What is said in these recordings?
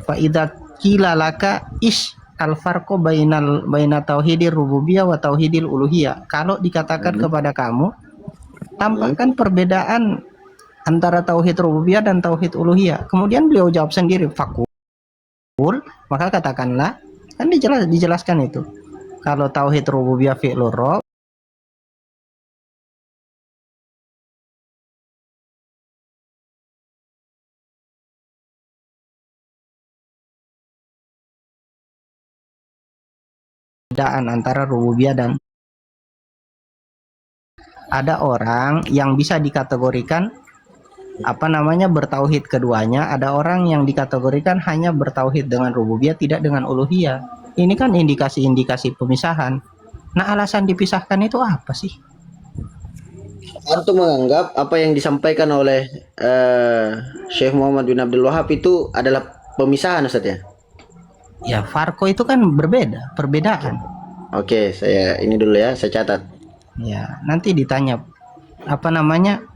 fa idza qila laka ish al farqu baina tauhidir rububiyah wa tauhidil uluhiyah. Kalau dikatakan kepada kamu, tampakkan perbedaan antara tauhid rububiyah dan tauhid uluhiyah. Kemudian beliau jawab sendiri, fakul, maka katakanlah, kan dijelaskan itu. Kalau tauhid rububiyah fi'lur rabb, perbedaan antara rububiyah dan ada orang yang bisa dikategorikan bertauhid keduanya, ada orang yang dikategorikan hanya bertauhid dengan rububiyah tidak dengan uluhiyah. Ini kan indikasi-indikasi pemisahan. Nah, alasan dipisahkan itu apa sih? Antum menganggap apa yang disampaikan oleh Syekh Muhammad bin Abdul Wahab itu adalah pemisahan, Ustaz ya? Ya, farko itu kan berbeda, perbedaan. Oke, saya ini dulu ya, saya catat. Ya, nanti ditanya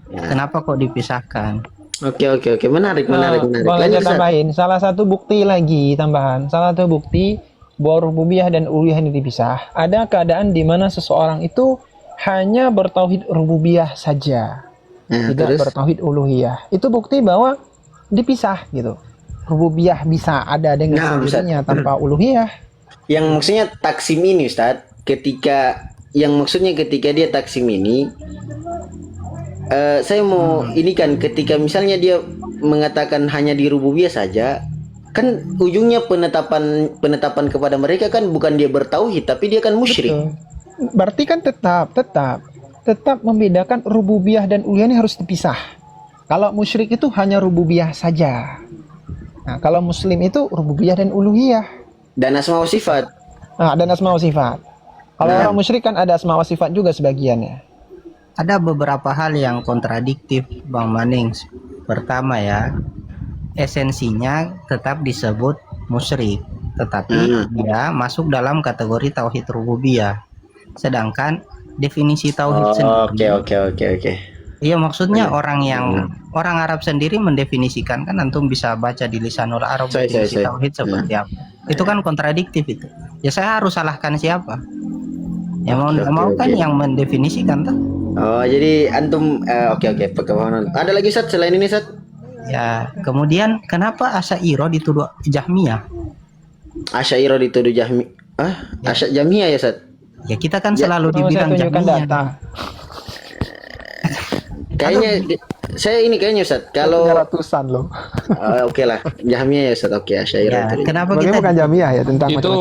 kenapa kok dipisahkan? Oke, menarik. Boleh saya tambahin, salah satu bukti lagi tambahan, salah satu bukti bahwa rububiyah dan uluhiyah ini dipisah. Ada keadaan di mana seseorang itu hanya bertauhid rububiyah saja, tidak bertauhid uluhiyah. Itu bukti bahwa dipisah gitu. Rububiyah bisa ada dengan sendirinya tanpa uluhiyah. Yang maksudnya taksim ini, Ustaz, ketika dia taksim ini, saya mau ini kan ketika misalnya dia mengatakan hanya di rububiyah saja, kan ujungnya penetapan kepada mereka kan bukan dia bertauhid tapi dia kan musyrik. Betul. Berarti kan tetap membedakan rububiyah dan uluhiyah ini harus dipisah. Kalau musyrik itu hanya rububiyah saja. Nah, kalau muslim itu rububiyah dan uluhiyah. Dan asma wa sifat. Nah, dan asma wa sifat. Kalau orang musyrik kan ada asma wa sifat juga sebagiannya. Ada beberapa hal yang kontradiktif, Bang Maning. Pertama ya, esensinya tetap disebut musyrik, tetapi dia masuk dalam kategori tauhid rububiyah. Sedangkan definisi tauhid sendiri. Oke. Iya, maksudnya orang Arab sendiri mendefinisikan, kan antum bisa baca di Lisanul Arab definisi tauhid seperti apa. Itu kan kontradiktif itu. Ya saya harus salahkan siapa? Ya mau kan yang mendefinisikan tuh. Oh, jadi antum oke. Ada lagi, Ustaz, selain ini, Ustaz? Ya, kemudian kenapa Asy'ariyah dituduh Jahmiyah? Asy'ariyah dituduh Jahmiyah. Jahmiyah ya, Ustaz? Ya, kita kan selalu dibilang Jahmiyah. Kayaknya kayaknya Ustaz, kalau ratusan loh. Oke lah, Jahmiyah ya Ustaz. Oke, Asy'ariyah. Kenapa kita bukan Jahmiyah ya tentang itu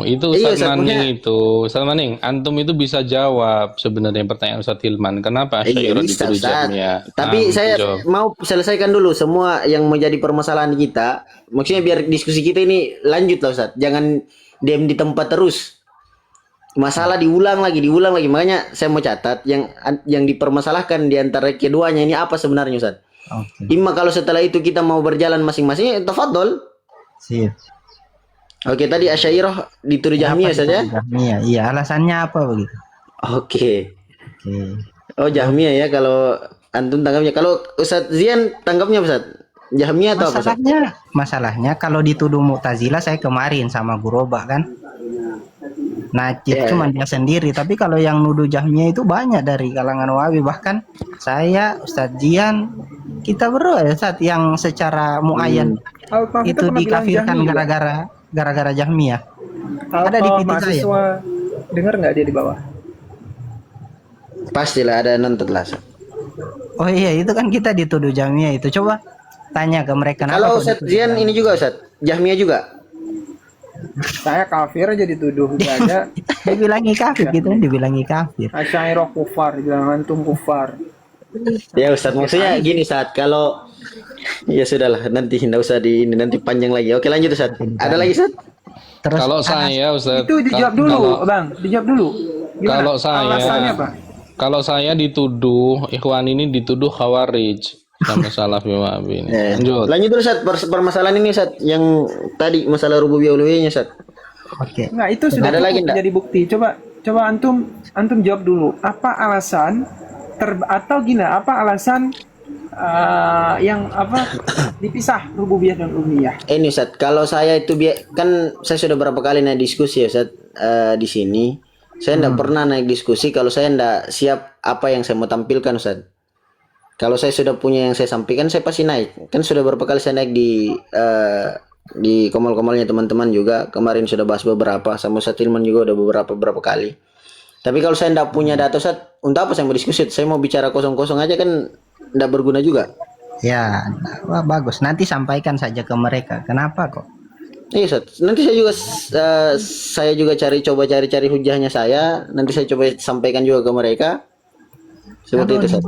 itu Ustaz Maning Ustaz Maning, antum itu bisa jawab sebenarnya pertanyaan Ustaz Hilman, kenapa Asy'ariyah dituduh Jahmiyah. Tapi saya mau selesaikan dulu semua yang menjadi permasalahan kita. Maksudnya biar diskusi kita ini lanjut lah, Ustaz. Jangan diam di tempat terus. Masalah diulang lagi. Makanya saya mau catat yang dipermasalahkan di antara keduanya ini apa sebenarnya, Ustaz. Imma kalau setelah itu kita mau berjalan masing-masing, tafadhol. Sip. Oke, tadi Asy'ariyah dituduh Jahmiyah saja. Jahmiyah, iya, alasannya apa begitu? Oke. Oh, Jahmiyah ya kalau antum tangkapnya. Kalau Ustaz Zian tangkapnya, Ustaz? Jahmiyah atau apa, Ustaz? Masalahnya kalau dituduh Mu'tazilah, saya kemarin sama Guroba kan. Nah, cuma dia sendiri. Tapi kalau yang nuduh Jahmiyah itu banyak dari kalangan Wahabi. Bahkan saya, Ustadz Jian, kita berdua ya, Ustadz, yang secara muayyan itu dikafirkan gara-gara Jahmiyah. Ada di video saya. Dengar nggak dia di bawah? Pastilah ada nonton lah. Oh iya, itu kan kita dituduh Jahmiyah itu. Coba tanya ke mereka. Kalau Ustadz Zian ini juga, Ustadz, Jahmiyah juga. Saya kafir aja dituduh aja. Dibilangi kafir gitu, dibilangi kafir. Asy'ariyah kufar, bilang antum kufar. Ya Ustaz, maksudnya gini, Ustaz, kalau ya sudahlah, nanti enggak usah nanti panjang lagi. Oke, lanjut, Ustaz. Ada lagi, Ustaz? Terus kalau saya, Ustaz, itu dijawab dulu, Bang. Dijawab dulu. Gimana? Kalau saya, alasannya apa? Kalau saya dituduh, Ikhwan ini dituduh Khawarij sama Salafi Wahabi ini. Lanjut dulu, Ustaz, permasalahan ini, Ustaz, yang tadi masalah rububiyah uluhiyahnya, Ustaz. Oke. Nah, itu sudah ada lagi jadi bukti. Coba antum jawab dulu. Apa alasan apa alasan yang apa dipisah rububiyah dan uluhiyah. Ini Ustaz, kalau saya itu kan saya sudah berapa kali naik diskusi ya Ustaz di sini. Saya enggak pernah naik diskusi kalau saya enggak siap apa yang saya mau tampilkan Ustaz. Kalau saya sudah punya yang saya sampaikan, saya pasti naik. Kan sudah berapa kali saya naik di komol-komolnya teman-teman juga. Kemarin sudah bahas beberapa, sama Ustaz Tilman juga udah beberapa kali. Tapi kalau saya enggak punya data Ustaz, untuk apa saya mau diskusi? Saya mau bicara kosong-kosong aja kan enggak berguna juga. Ya, wah, bagus. Nanti sampaikan saja ke mereka. Kenapa kok? Iya Ustaz. Nanti saya juga coba cari hujahnya saya. Nanti saya coba sampaikan juga ke mereka. Seperti itu Ustaz.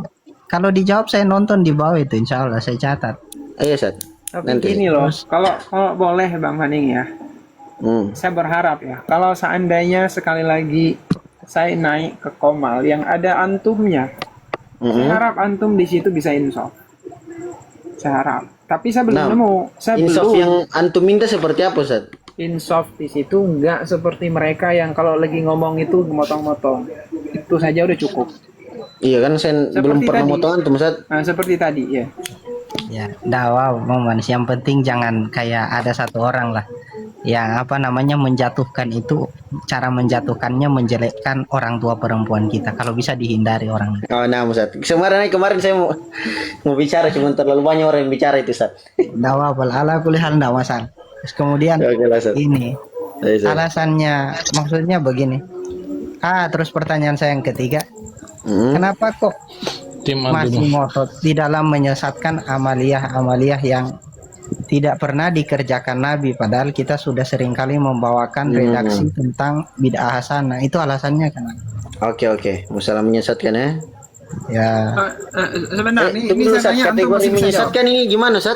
Kalau dijawab saya nonton di bawah itu, insya Allah saya catat. Iya Ustaz. Tapi Nanti. gini loh, kalau boleh Bang Maning ya, saya berharap ya, kalau seandainya sekali lagi saya naik ke Komal yang ada antumnya, saya harap antum di situ bisa insaf. Saya harap. Tapi saya belum nemu. Saya Insaf belum yang antum minta seperti apa Ustaz? insaf di situ nggak seperti mereka yang kalau lagi ngomong itu motong-motong. Itu saja udah cukup. Iya kan saya Seperti belum pernah tadi. motong antum Ustaz. Nah, seperti tadi ya. Ya, dakwah momen. Yang penting jangan kayak ada satu orang lah yang apa namanya menjatuhkan itu, cara menjatuhkannya menjelekkan orang tua perempuan kita. Kalau bisa dihindari orang. Oh, nah Ustaz. Kemarin saya mau bicara cuma terlalu banyak orang yang bicara itu Ustaz. Dakwah ala kulli hal ndak masalah. Terus kemudian Oke lah Ustaz. ini Iya, Ustaz. alasannya, maksudnya begini. Terus pertanyaan saya yang ketiga, kenapa kok Tim masih antum. ngotot di dalam menyesatkan amaliyah-amaliyah yang tidak pernah dikerjakan Nabi, padahal kita sudah seringkali membawakan redaksi tentang bid'ah hasanah. Itu alasannya kenapa? Oke. Masalah menyesatkan ya. Ya, Sebentar Tunggu dulu, Ustaz. Kategori menyesatkan ini gimana Ustaz?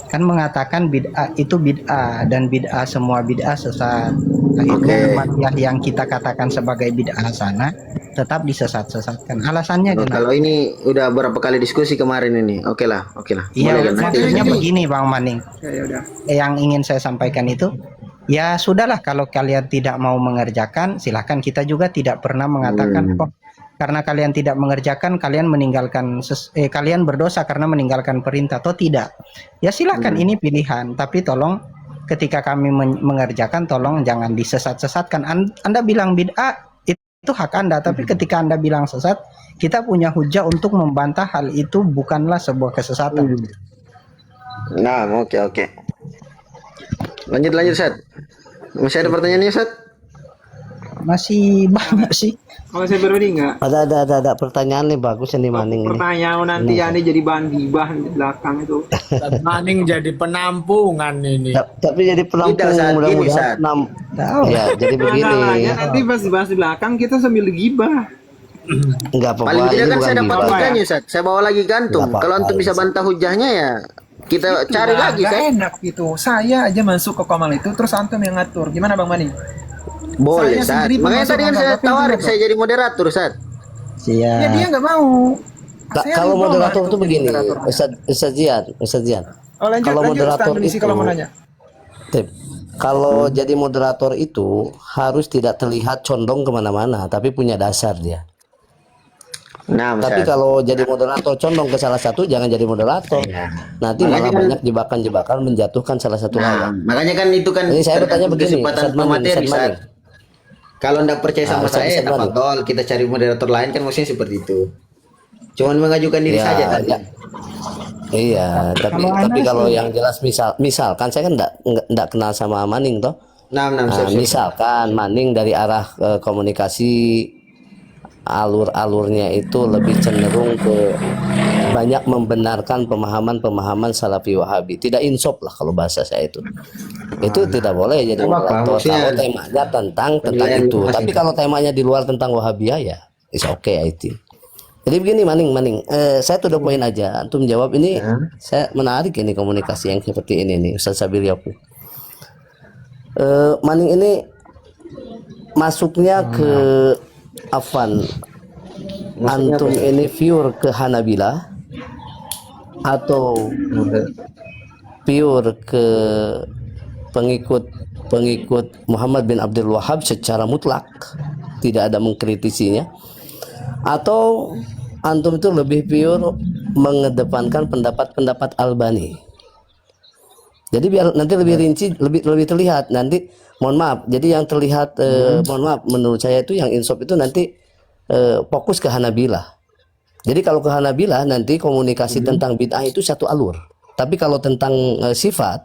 kan mengatakan bid'ah itu bid'ah, dan bid'ah semua bid'ah sesat. Akhirnya amaliyah yang kita katakan sebagai bid'ah hasanah tetap disesat-sesatkan. Alasannya Oh, kenapa? kalau ini udah berapa kali diskusi kemarin ini. Oke lah. Iya, Boleh kan? Nanti maksudnya begini Bang Maning. Ya udah. Yang ingin saya sampaikan itu, ya sudahlah, kalau kalian tidak mau mengerjakan, silahkan. Kita juga tidak pernah mengatakan kok karena kalian tidak mengerjakan kalian meninggalkan kalian berdosa karena meninggalkan perintah, atau tidak. Ya silahkan, ini pilihan, tapi tolong ketika kami mengerjakan tolong jangan disesat-sesatkan. Anda bilang bid'ah itu hak Anda, tapi ketika Anda bilang sesat, kita punya hujah untuk membantah hal itu bukanlah sebuah kesesatan. Nah, oke. Lanjut Ustaz. Masih ada pertanyaannya Ustaz? Masih banyak sih. Kalau saya pribadi enggak. Ada pertanyaan nih bagus nih Maning nih. Pertanyaan nanti ya ini jadi bahan gibah di belakang itu. Maning jadi penampungan ini. Tapi jadi penampung Tidak, saat ini, mudah-mudahan Tahu. ya jadi begini. Masalahnya nanti pas dibahas di belakang kita sambil gibah. Enggak apa-apa. Paling tidak ini kan bukan saya dapat gibah. hujahnya Ustaz. Saya bawa lagi ke antum. Nggak apa-apa, Kalau antum bisa Ustaz. bantah hujahnya ya kita cari lagi Nggak Ustaz. enak gitu. Saya aja masuk ke Komal itu terus antum yang ngatur. Gimana Bang Maning? Boleh Saya Ustaz. sendiri Makanya masuk tadi kan ke saya tapi tawarin itu saya jadi moderator Ustaz. Iya. Ya dia nggak mau. Saya Kalau mau moderator bantu itu begini, moderatornya. Ustaz Zian. Oh, lanjut, Kalau Ustaz moderator Andrisi itu, kalau mau nanya. Tip, kalau jadi moderator itu harus tidak terlihat condong kemana-mana, tapi punya dasar dia. Nah, Tapi Ustaz. kalau jadi moderator condong ke salah satu, jangan jadi moderator. Nanti malah banyak jebakan-jebakan menjatuhkan salah satu Nah, lawan. makanya kan itu kan Jadi saya bertanya tergantung begini, kesempatan Ustaz Maning, pemateri Ustaz Ustaz. Maning. Kalau ndak percaya sama Ustaz saya, Maning. tafadhol kita cari moderator lain kan maksudnya seperti itu. Cuman mengajukan diri saja tadi. ya. Iya, tapi kalau yang jelas misalkan saya kan enggak kenal sama Maning toh. Nah, siap. Misalkan Maning dari arah komunikasi alurnya itu lebih cenderung ke banyak membenarkan pemahaman Salafi Wahabi. Tidak insop lah kalau bahasa saya itu. Itu tidak boleh jadi Apa-apa, moderator. maksudnya Kalau temanya tentang penilaian itu. masing-masing. Tapi kalau temanya di luar tentang Wahabiyah ya is okay itu. Jadi begini Maning, saya tuh udah poin aja. Antum jawab ini, saya menarik ini komunikasi yang seperti ini nih, Ustaz Sabir Yaku. Maning ini masuknya ke Afan. Antum ini pure ke Hanabila atau pure ke pengikut Muhammad bin Abdul Wahab secara mutlak, tidak ada mengkritisinya, atau antum itu lebih pure mengedepankan pendapat-pendapat Albani. Jadi biar nanti lebih rinci, lebih terlihat nanti. Mohon maaf. Jadi yang terlihat, mohon maaf, menurut saya itu yang insaf itu nanti fokus ke Hanabilah. Jadi kalau ke Hanabilah nanti komunikasi tentang bid'ah itu satu alur. Tapi kalau tentang sifat,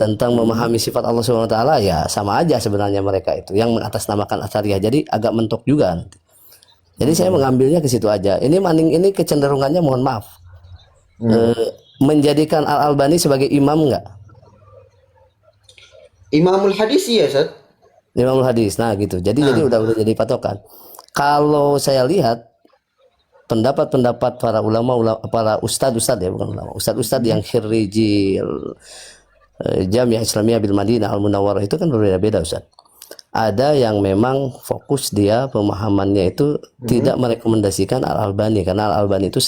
tentang memahami sifat Allah Subhanahu wa taala, ya sama aja sebenarnya mereka itu yang mengatasnamakan Asy'ariyah. Jadi agak mentok juga nanti. Jadi saya mengambilnya ke situ aja. Ini Maning ini kecenderungannya, mohon maaf, menjadikan Al-Albani sebagai imam enggak? Imamul hadis ya, Ustaz. Imamul hadis. Nah, gitu. Jadi udah jadi patokan. Kalau saya lihat pendapat-pendapat para ulama, para ustadz ya, bukan ulama, ustadz yang khiriji Jamiah Islamiyah bil Madinah Al Munawwarah itu kan berbeda-beda, Ustaz. Ada yang memang fokus dia pemahamannya itu tidak merekomendasikan Al-Albani karena Al-Albani itu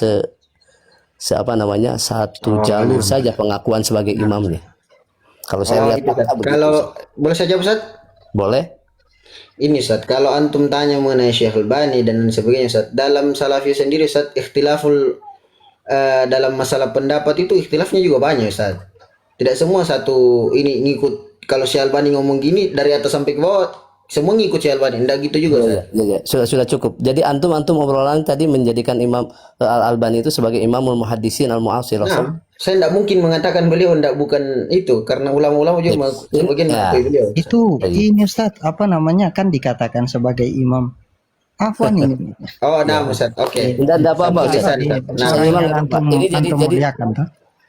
apa namanya satu jalur saja pengakuan sebagai imamnya. Kalau saya lihat gitu, kalau boleh saja, Ustaz? Boleh. Ini, Ustaz, kalau antum tanya mengenai Syekh Albani dan sebagainya, Ustaz, dalam Salafi sendiri, Ustaz, ikhtilaful dalam masalah pendapat itu ikhtilafnya juga banyak, Ustaz. Tidak semua satu ini ngikut. Kalau Syekh Albani ngomong gini dari atas sampai ke bawah semua ngikut Syekh Albani. Enggak gitu juga, Ustaz. Ya. Sudah cukup. Jadi antum obrolan tadi menjadikan Imam Al-Albani itu sebagai Imamul Muhaddisin Al-Mu'asir. Nah, saya tidak mungkin mengatakan beliau bukan itu karena ulama-ulama juga sebagian beliau. Itu ini Ustaz, apa namanya kan dikatakan sebagai imam. Apa nih? Oh, nah, Ustaz. Oke. Tidak apa-apa, Ustaz. Ini jadi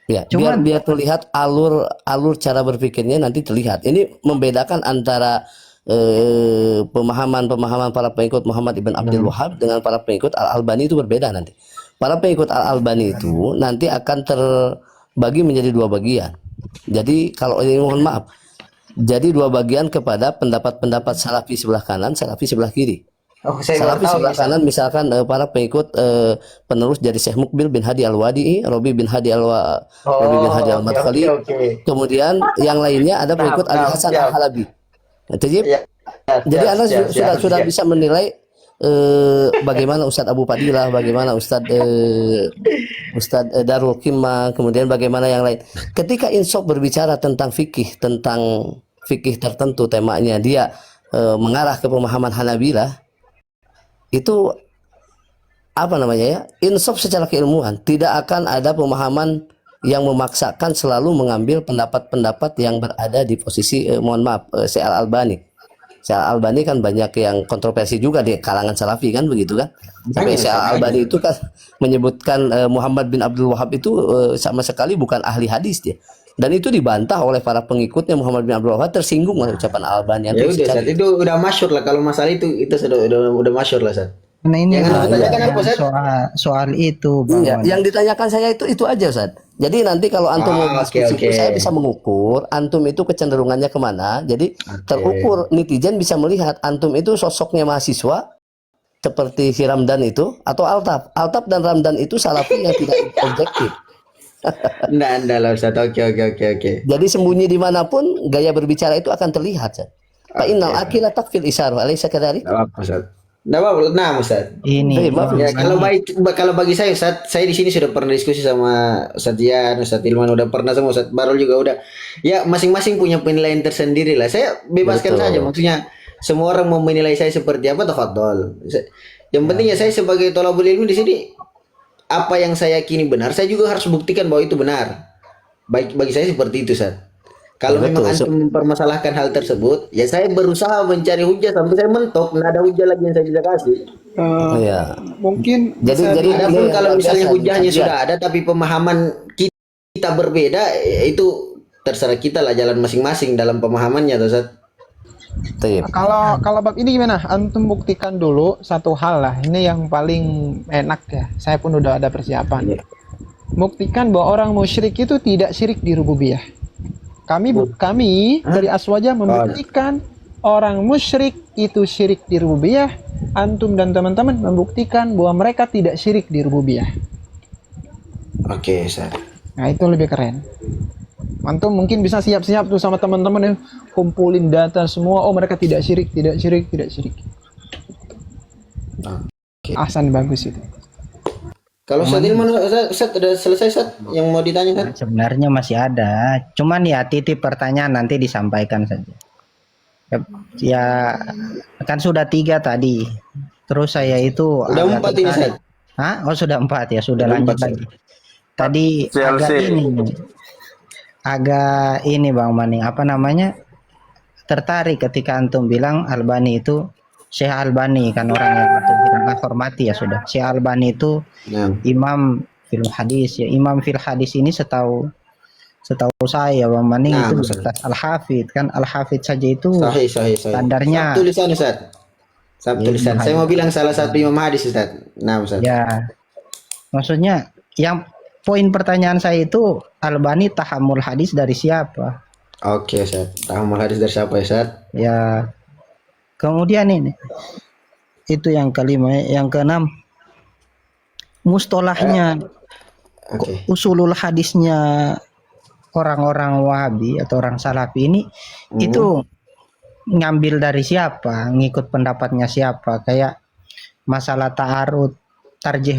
ya, biar terlihat alur cara berpikirnya nanti terlihat. Ini membedakan antara pemahaman para pengikut Muhammad ibn Abdul Wahhab dengan para pengikut Al-Albani itu berbeda nanti. Para pengikut Al-Albani itu nanti akan terbagi menjadi dua bagian. Jadi kalau ini mohon maaf, jadi dua bagian kepada pendapat-pendapat Salafi sebelah kanan, Salafi sebelah kiri. Salafi sebelah kanan misalkan para pengikut penerus dari Syekh Mukbil bin Hadi Al-Wadi'i, Robi bin Hadi Al-Madkhali. Kemudian yang lainnya ada pengikut Ali Hasan Al-Halabi. Jadi Anda sudah bisa menilai bagaimana Ustadz Abu Fadilah, bagaimana Ustadz Darul Qimah, kemudian bagaimana yang lain. Ketika Insaf berbicara tentang fikih tertentu temanya, dia mengarah ke pemahaman Hanabilah, itu apa namanya ya? Insaf secara keilmuan, tidak akan ada pemahaman yang memaksakan selalu mengambil pendapat-pendapat yang berada di posisi mohon maaf Syekh Al-Albani. Syekh Al-Albani kan banyak yang kontroversi juga di kalangan Salafi kan begitu kan. Sampai Syekh Al-Albani itu kan menyebutkan Muhammad bin Abdul Wahhab itu sama sekali bukan ahli hadis dia. Dan itu dibantah oleh para pengikutnya Muhammad bin Abdul Wahhab, tersinggung oleh ucapan Al-Albani. Ya udah, Ustaz, itu udah masyhur lah kalau masalah itu udah masyhur lah, Ustaz. Nah ini soal itu Bang. Yang ditanyakan saya itu aja, Ustaz. Jadi nanti kalau antum mau diskusi, saya bisa mengukur antum itu kecenderungannya kemana. Jadi terukur netizen bisa melihat antum itu sosoknya mahasiswa seperti si Ramdan itu atau Altaf dan Ramdan itu Salafi yang tidak objektif. Nggak lah, Ustaz. Oke. Jadi sembunyi dimanapun gaya berbicara itu akan terlihat, Ustaz. Fa innal akila takfil isaru alaysa kadzalik? Nah, Ustaz. Ini ya, kalau bagi saya, Ustaz, saya di sini sudah pernah diskusi sama Ustaz Yan, Ustaz Ilman, udah pernah sama Ustaz Barul juga udah. Ya, masing-masing punya penilaian tersendiri lah. Saya bebaskan saja, maksudnya semua orang mau menilai saya seperti apa, tafadhol. Yang penting ya saya sebagai thalabul ilmi di sini apa yang saya yakini benar, saya juga harus buktikan bahwa itu benar. Baik bagi saya seperti itu, Ustaz. Kalau memang antum mempermasalahkan hal tersebut, ya saya berusaha mencari hujah sampai saya mentok, nggak ada hujah lagi yang saya bisa kasih. Mungkin jadi kalau misalnya hujahnya sudah ada tapi pemahaman kita berbeda, itu terserah kita lah jalan masing-masing dalam pemahamannya, Ustaz. Kalau bab ini gimana? Antum buktikan dulu satu hal lah. Ini yang paling enak ya. Saya pun udah ada persiapan. Buktikan bahwa orang musyrik itu tidak syirik di rububiyah. Kami dari Aswaja membuktikan orang musyrik itu syirik di rububiyah. Antum dan teman-teman membuktikan bahwa mereka tidak syirik di rububiyah. Oke, Ustaz. Nah, itu lebih keren. Antum mungkin bisa siap-siap tuh sama teman-teman yang kumpulin data semua. Oh, mereka tidak syirik. Ahsan, bagus itu. Kalau saat ini mana Ustaz udah selesai Ustaz yang mau ditanya kan? Sebenarnya masih ada, cuman ya titip pertanyaan nanti disampaikan saja. Ya kan sudah 3 tadi. Terus saya itu Udah agak 4 ini Ustaz. tertarik. Hah? Oh sudah 4 ya, sudah Udah lanjut 4, lagi. Tadi agak ini Bang Maning, apa namanya? Tertarik ketika antum bilang Albani itu Syekh Albani, kan orang yang antum hormati ya sudah. Syekh Albani itu Nah. imam fil hadis ya. Imam fil hadis ini setahu saya Bang Maning Nah, itu Ustaz. di atas Al-Hafidz kan. Al-Hafidz saja itu Sahih. standarnya Tulisan Ustaz. Ya, Tulisan. Imam Saya mau bilang salah satu imam hadis Ustaz. Nah, Ustaz. ya. Maksudnya yang poin pertanyaan saya itu Albani tahammul hadis dari siapa? Oke, Ustaz. Tahammul hadis dari siapa ya, Ustaz? Ya. Kemudian ini itu yang kelima, yang keenam mustolahnya Oke. usulul hadisnya orang-orang Wahabi atau orang Salafi ini itu ngambil dari siapa, ngikut pendapatnya siapa, kayak masalah ta'arud, tarjih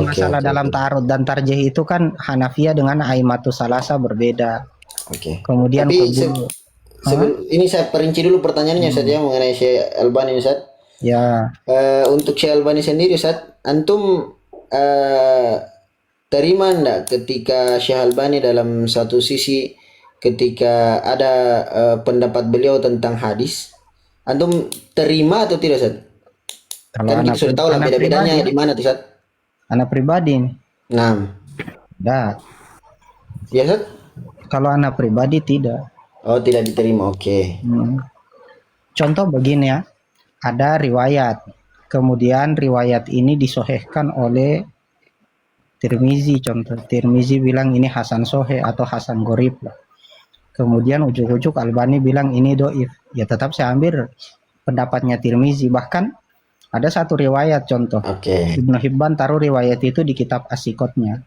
masalah dalam ta'arud dan tarjih itu kan Hanafiyah dengan Aimatus Salasa berbeda. Oke. Kemudian Tapi qabul- ini saya perinci dulu pertanyaannya Ustaz ya mengenai Syekh Albani Ustaz. ya Untuk Syekh Albani sendiri Ustaz, antum terima enggak ketika Syekh Albani dalam satu sisi ketika ada pendapat beliau tentang hadis, antum terima atau tidak Ustaz? kalau Kan kita sudah tahu lah anak beda-bedanya pribadi, di mana tuh Ustaz. anak pribadi nih. Nah, Enggak. ya Ustaz? Kalau anak pribadi tidak. Oh, tidak diterima. Oke. Contoh begini ya, ada riwayat, kemudian riwayat ini disohehkan oleh Tirmizi, contoh Tirmizi bilang ini Hasan Soheh atau Hasan Gorib lah. Kemudian ujuk-ujuk Albani bilang ini doif, ya tetap saya ambil pendapatnya Tirmizi. Bahkan ada satu riwayat contoh, Oke. Ibnu Hibban taruh riwayat itu di kitab Asikotnya.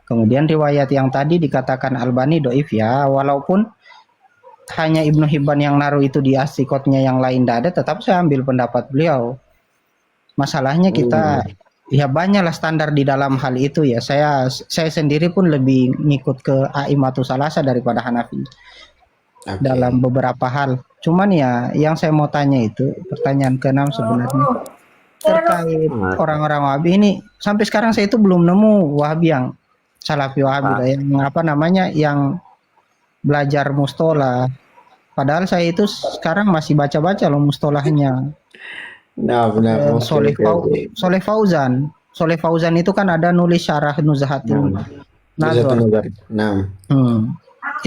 Kemudian riwayat yang tadi dikatakan Albani doif ya, walaupun hanya Ibnu Hibban yang naruh itu di Asikotnya, yang lain tidak ada, tetap saya ambil pendapat beliau. Masalahnya kita ya banyaklah standar di dalam hal itu ya. Saya sendiri pun lebih ngikut ke Aimatus Salasa daripada Hanafi dalam beberapa hal. Cuman ya yang saya mau tanya itu pertanyaan ke-6 sebenarnya terkait orang-orang Wahabi ini. Sampai sekarang saya itu belum nemu Wahabi yang Salafi Wahabi lah, yang apa namanya, yang belajar mustolah. Padahal saya itu sekarang masih baca-baca loh mustolahnya. Nah, benar. Soleh Fauzan itu kan ada nulis syarah Nuzahatil Nazar. Nah.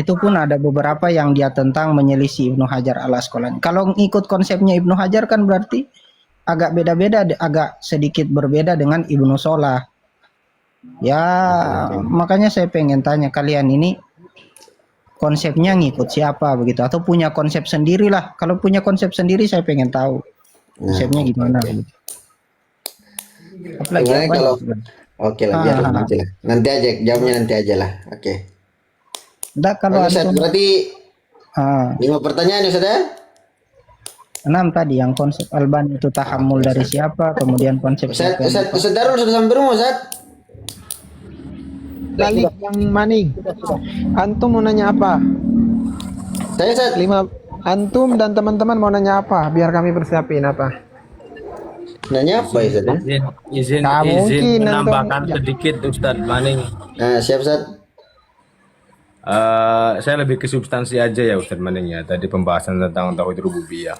Itu pun ada beberapa yang dia tentang menyelisih Ibnu Hajar al Asqalani. Kalau ngikut konsepnya Ibnu Hajar kan berarti agak beda-beda, agak sedikit berbeda dengan Ibnu Solah. Ya, makanya saya pengen tanya kalian ini konsepnya ngikut siapa begitu, atau punya konsep sendiri lah. Kalau punya konsep sendiri saya pengen tahu konsepnya gimana. Apalagi Sebenarnya apa? kalau oke lah, biar nanti lah. Nanti aja jawabnya, nanti aja lah. Oke. Enggak, kalau Oke, Ustaz, antum berarti 5 pertanyaan ya Ustaz ya? 6 tadi yang konsep Albani itu tahammul dari siapa, kemudian konsep Ustaz Darul sudah sampai rumah Ustaz? Balik Bang Maning. Antum mau nanya apa? Saya Ustaz. 5 antum dan teman-teman mau nanya apa? Biar kami persiapin apa? Nanya apa ya Ustaz? Izin Nah, mungkin menambahkan antum- sedikit Ustadz Maning. Nah, siap Ustaz. Saya lebih ke substansi aja ya Ustadz Maning ya. Tadi pembahasan tentang tauhid rububiyah.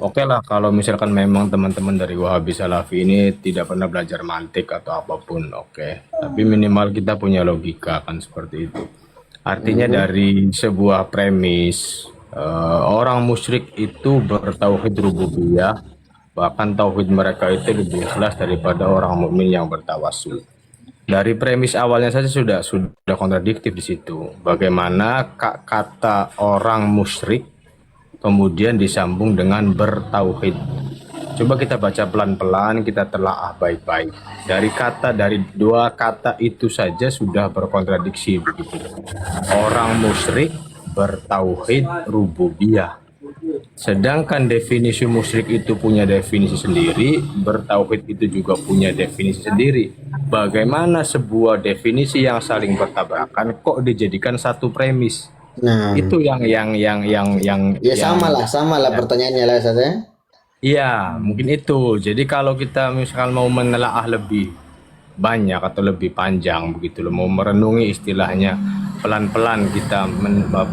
Oke lah kalau misalkan memang teman-teman dari Wahabi Salafi ini tidak pernah belajar mantik atau apapun, oke. Tapi minimal kita punya logika kan seperti itu. Artinya dari sebuah premis orang musyrik itu bertauhid rububiyah, bahkan tauhid mereka itu lebih ikhlas daripada orang mukmin yang bertawassul. Dari premis awalnya saja sudah kontradiktif di situ. Bagaimana kata orang musyrik kemudian disambung dengan bertauhid. Coba kita baca pelan-pelan, kita telaah baik-baik. Dari 2 kata itu saja sudah berkontradiksi begitu. Orang musyrik bertauhid rububiyah. Sedangkan definisi musyrik itu punya definisi sendiri, bertauhid itu juga punya definisi sendiri. Bagaimana sebuah definisi yang saling bertabrakan kok dijadikan satu premis? Nah, Itu yang ya sama lah pertanyaannya lah Ustaz ya. iya, mungkin itu. Jadi kalau kita misalkan mau menelaah lebih banyak atau lebih panjang begitu loh, mau merenungi istilahnya pelan-pelan kita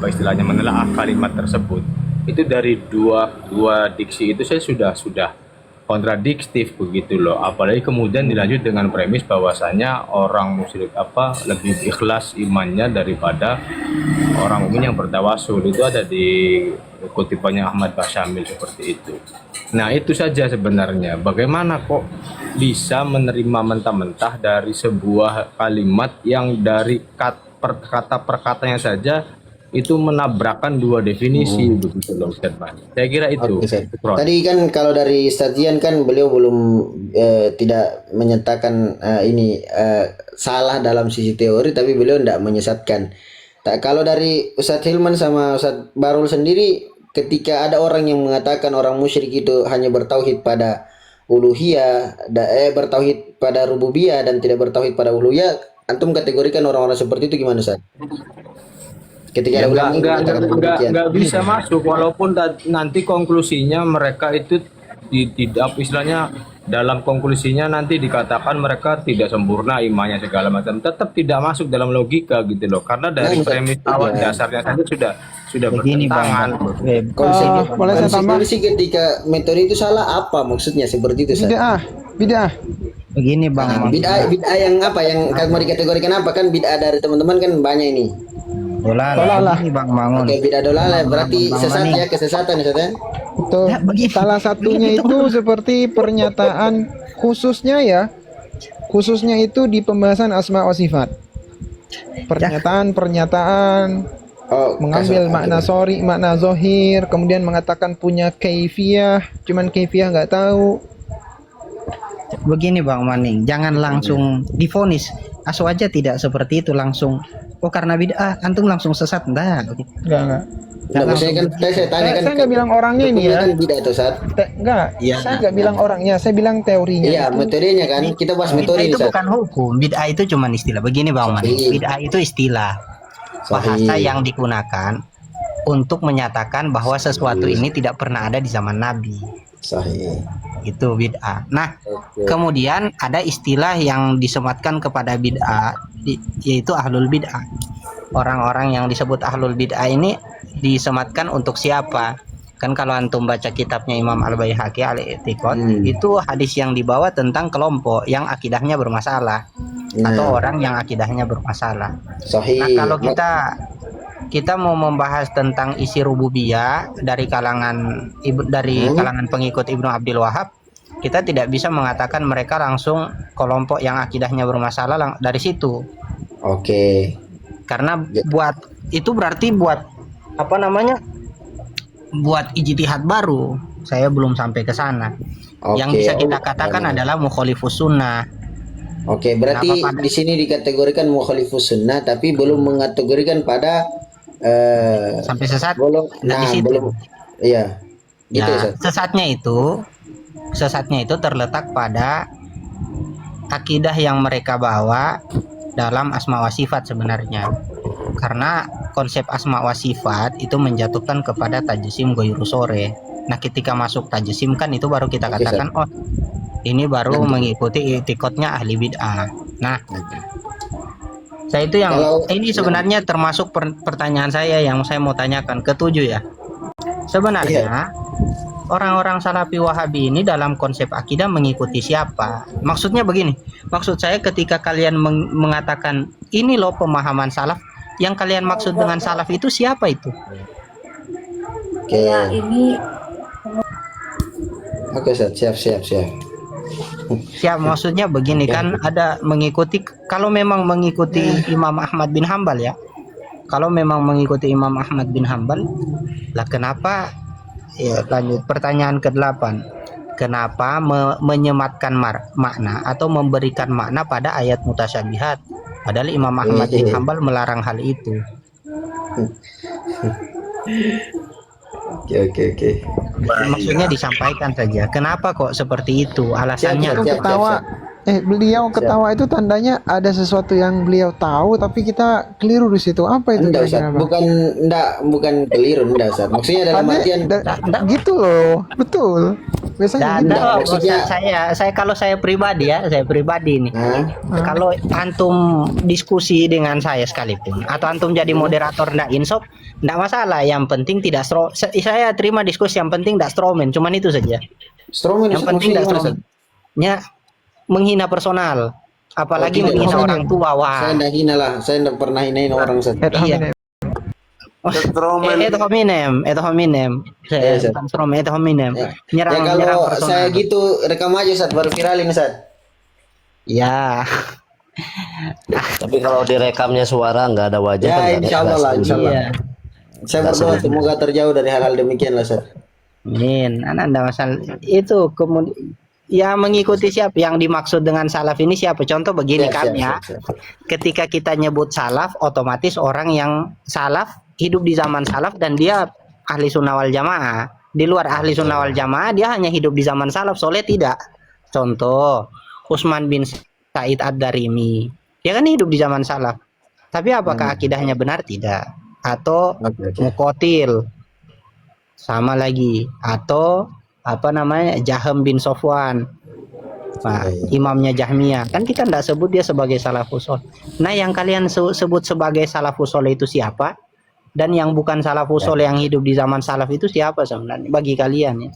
istilahnya menelaah kalimat tersebut. Itu dari dua diksi itu saya sudah kontradiktif begitu loh. Apalagi kemudian dilanjut dengan premis bahwasanya orang musyrik lebih ikhlas imannya daripada orang mukmin yang bertawasul. Itu ada di kutipannya Ahmad Basyamil seperti itu. Nah, itu saja sebenarnya. Bagaimana kok bisa menerima mentah-mentah dari sebuah kalimat yang dari kata per katanya saja itu menabrakkan dua definisi begitu loh Ustaz Ban. Saya kira itu. Oke, Ustaz. Syukron. Tadi kan kalau dari Ustaz Jian kan beliau belum tidak menyatakan ini salah dalam sisi teori, tapi beliau tidak menyesatkan. Kalau dari Ustaz Hilman sama Ustaz Barul sendiri, ketika ada orang yang mengatakan orang musyrik itu hanya bertauhid pada uluhiyah, bertauhid pada rububiyah dan tidak bertauhid pada uluhiyah, antum kategorikan orang-orang seperti itu gimana Ustaz? Ketika Ya, ada ulama yang mengatakan demikian. nggak bisa masuk walaupun nanti konklusinya mereka itu tidak istilahnya dalam konklusinya nanti dikatakan mereka tidak sempurna imannya segala macam, tetap tidak masuk dalam logika gitu loh, karena dari premis awal dasarnya saja sudah Begini, bertentangan. Boleh saya tambah? Konsekuensi ketika metode itu salah apa maksudnya seperti itu Ustaz? Bid'ah. Begini Bang. Bid'ah yang apa yang mau dikategorikan apa kan bid'ah dari teman-teman kan banyak ini. Dolalah. Begini Bang Mangun. Oke, bid'ah dolalah berarti sesat ya, kesesatan Ustaz ya. Betul. Ya, begini. Salah satunya itu seperti pernyataan khususnya itu di pembahasan asma wa sifat. Pernyataan mengambil makna sori, makna zohir, kemudian mengatakan punya kaifiyah, cuman kaifiyah nggak tahu. Begini Bang Maning, jangan langsung divonis. Aso aja tidak seperti itu langsung. Oh karena bid'ah, antum langsung sesat. Enggak. Enggak. Nah, maksudnya kan saya tanya kan. Saya nggak bilang orangnya ini ya. Kan bid'ah itu Ustaz. Enggak. Saya nggak bilang orangnya, saya bilang teorinya. Iya, metodenya kan. Kita bahas metode Bid'ah ini itu Ustaz. bukan hukum. Bid'ah itu cuma istilah. Begini Bang Maning, bid'ah itu istilah bahasa yang digunakan untuk menyatakan bahwa sesuatu ini tidak pernah ada di zaman Nabi. Sahih. Itu bid'ah. Nah, kemudian ada istilah yang disematkan kepada bid'ah, yaitu ahlul bid'ah. Orang-orang yang disebut ahlul bid'ah ini disematkan untuk siapa? Kan kalau antum baca kitabnya Imam Al-Baihaqi Al-I'tiqad, itu hadis yang dibawa tentang kelompok yang akidahnya bermasalah atau orang yang akidahnya bermasalah. Sahih. Nah, kalau kita mau membahas tentang isi rububiyah dari kalangan pengikut Ibnu Abdul Wahab, kita tidak bisa mengatakan mereka langsung kelompok yang akidahnya bermasalah dari situ. Oke. Karena berarti buat ijtihad baru. Saya belum sampai ke sana. Yang bisa kita katakan adalah mukhalifus sunnah. Oke, berarti di sini dikategorikan mukhalifus sunnah tapi belum mengategorikan pada sampai sesat. Belum. Iya. Ya, sesatnya itu terletak pada akidah yang mereka bawa dalam asma wa sifat sebenarnya. Karena konsep asma wa sifat itu menjatuhkan kepada tajsim ghairu sore. Nah, ketika masuk tajsim kan itu baru kita katakan ini baru mengikuti i'tiqadnya ahli bid'ah. Nah, saya itu ini sebenarnya termasuk pertanyaan saya yang saya mau tanyakan ketujuh ya. Sebenarnya orang-orang Salafi Wahabi ini dalam konsep akidah mengikuti siapa? Maksudnya begini. Maksud saya ketika kalian mengatakan ini loh pemahaman salaf, yang kalian maksud dengan salaf itu siapa itu? Oke. Oke, siap. Siap, maksudnya begini kan ada mengikuti, kalau memang mengikuti Imam Ahmad bin Hambal ya. Kalau memang mengikuti Imam Ahmad bin Hambal, lah kenapa ya lanjut pertanyaan ke-8. Kenapa menyematkan makna atau memberikan makna pada ayat mutasyabihat? Padahal Imam Ahmad bin Hambal melarang hal itu. Oke. Maksudnya disampaikan saja. Kenapa kok seperti itu? Alasannya. Siap, siap. Ketawa. Beliau ketawa itu tandanya ada sesuatu yang beliau tahu tapi kita keliru di situ. Apa itu Enggak, Ustaz. kira-kira, Bang? Bukan keliru, enggak, Ustaz. Maksudnya dalam artian Gitu loh, betul. Biasanya gitu. Tidak, maksudnya- saya kalau saya pribadi nih. Hah? Kalau antum diskusi dengan saya sekalipun atau antum jadi moderator ndak insop, ndak masalah. Yang penting tidak saya terima diskusi, yang penting ndak stromen, cuman itu saja. Stroman Yang penting ndak stromen. Ya, menghina personal, apalagi Oh, tidak. menghina Tidak. orang tua. Wah. Saya enggak hina lah. Saya enggak pernah hinain orang, Ustaz. Iya. Itu hominem. Iya, Ustaz. Bukan stromen, itu hominem. Ya Nyerang kalau personal. saya gitu rekam aja, Ustaz, baru viralin, Ustaz. Ya. Tapi kalau direkamnya suara nggak ada wajah Ya, kan nggak ada insya Allah kelas. lah, insya Allah. Iya. Saya berdoa semoga terjauh dari hal-hal demikian lah, Ustaz. Amin. Anda masalah itu kemudian ya mengikuti siapa yang dimaksud dengan salaf ini siapa? Contoh begini Siap, kan siap, ya. siap. Ketika kita nyebut salaf, otomatis orang yang salaf hidup di zaman salaf dan dia ahli sunnah wal jamaah. Di luar ahli sunnah wal jamaah dia hanya hidup di zaman salaf, soleh tidak. Contoh Utsman bin Said Ad-Darimi. Dia kan hidup di zaman salaf. Tapi apakah akidahnya benar? Tidak. Atau Oke. Muqatil sama lagi, atau apa namanya, Jahm bin Sofwan, nah, imamnya Jahmiyah, kan kita tidak sebut dia sebagai salafus sholeh. Nah, yang kalian sebut sebagai salafus sholeh itu siapa? Dan yang bukan salafus sholeh yang hidup di zaman salaf itu siapa sebenarnya bagi kalian ya?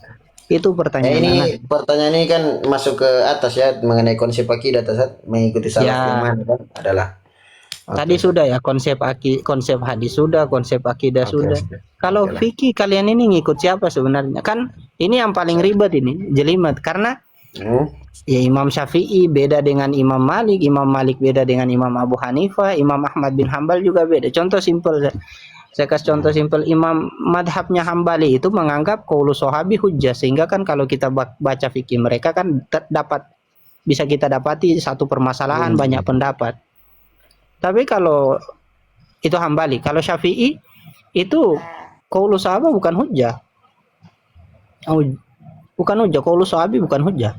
Itu pertanyaan. Ini pertanyaan ini kan masuk ke atas ya, mengenai konsep akidah, Ustaz. Mengikuti salaf Ya. yang mana kan adalah. Tadi sudah ya, konsep hadis sudah, konsep akidah Oke, sudah. oke. Kalau Oke lah. fikih kalian ini ngikut siapa sebenarnya? Kan ini yang paling ribet ini, jelimet, karena ya Imam Syafi'i beda dengan Imam Malik beda dengan Imam Abu Hanifah, Imam Ahmad bin Hambal juga beda. Contoh simpel, saya kasih contoh simpel. Imam madhabnya Hambali itu menganggap qaulus sahabi hujjah, sehingga kan kalau kita baca fikih mereka kan bisa kita dapati satu permasalahan banyak pendapat. Tapi kalau itu Hambali, kalau Syafi'i itu qaulus sahabat bukan hujjah. Bukan hujjah, qaulus sahabi bukan hujjah.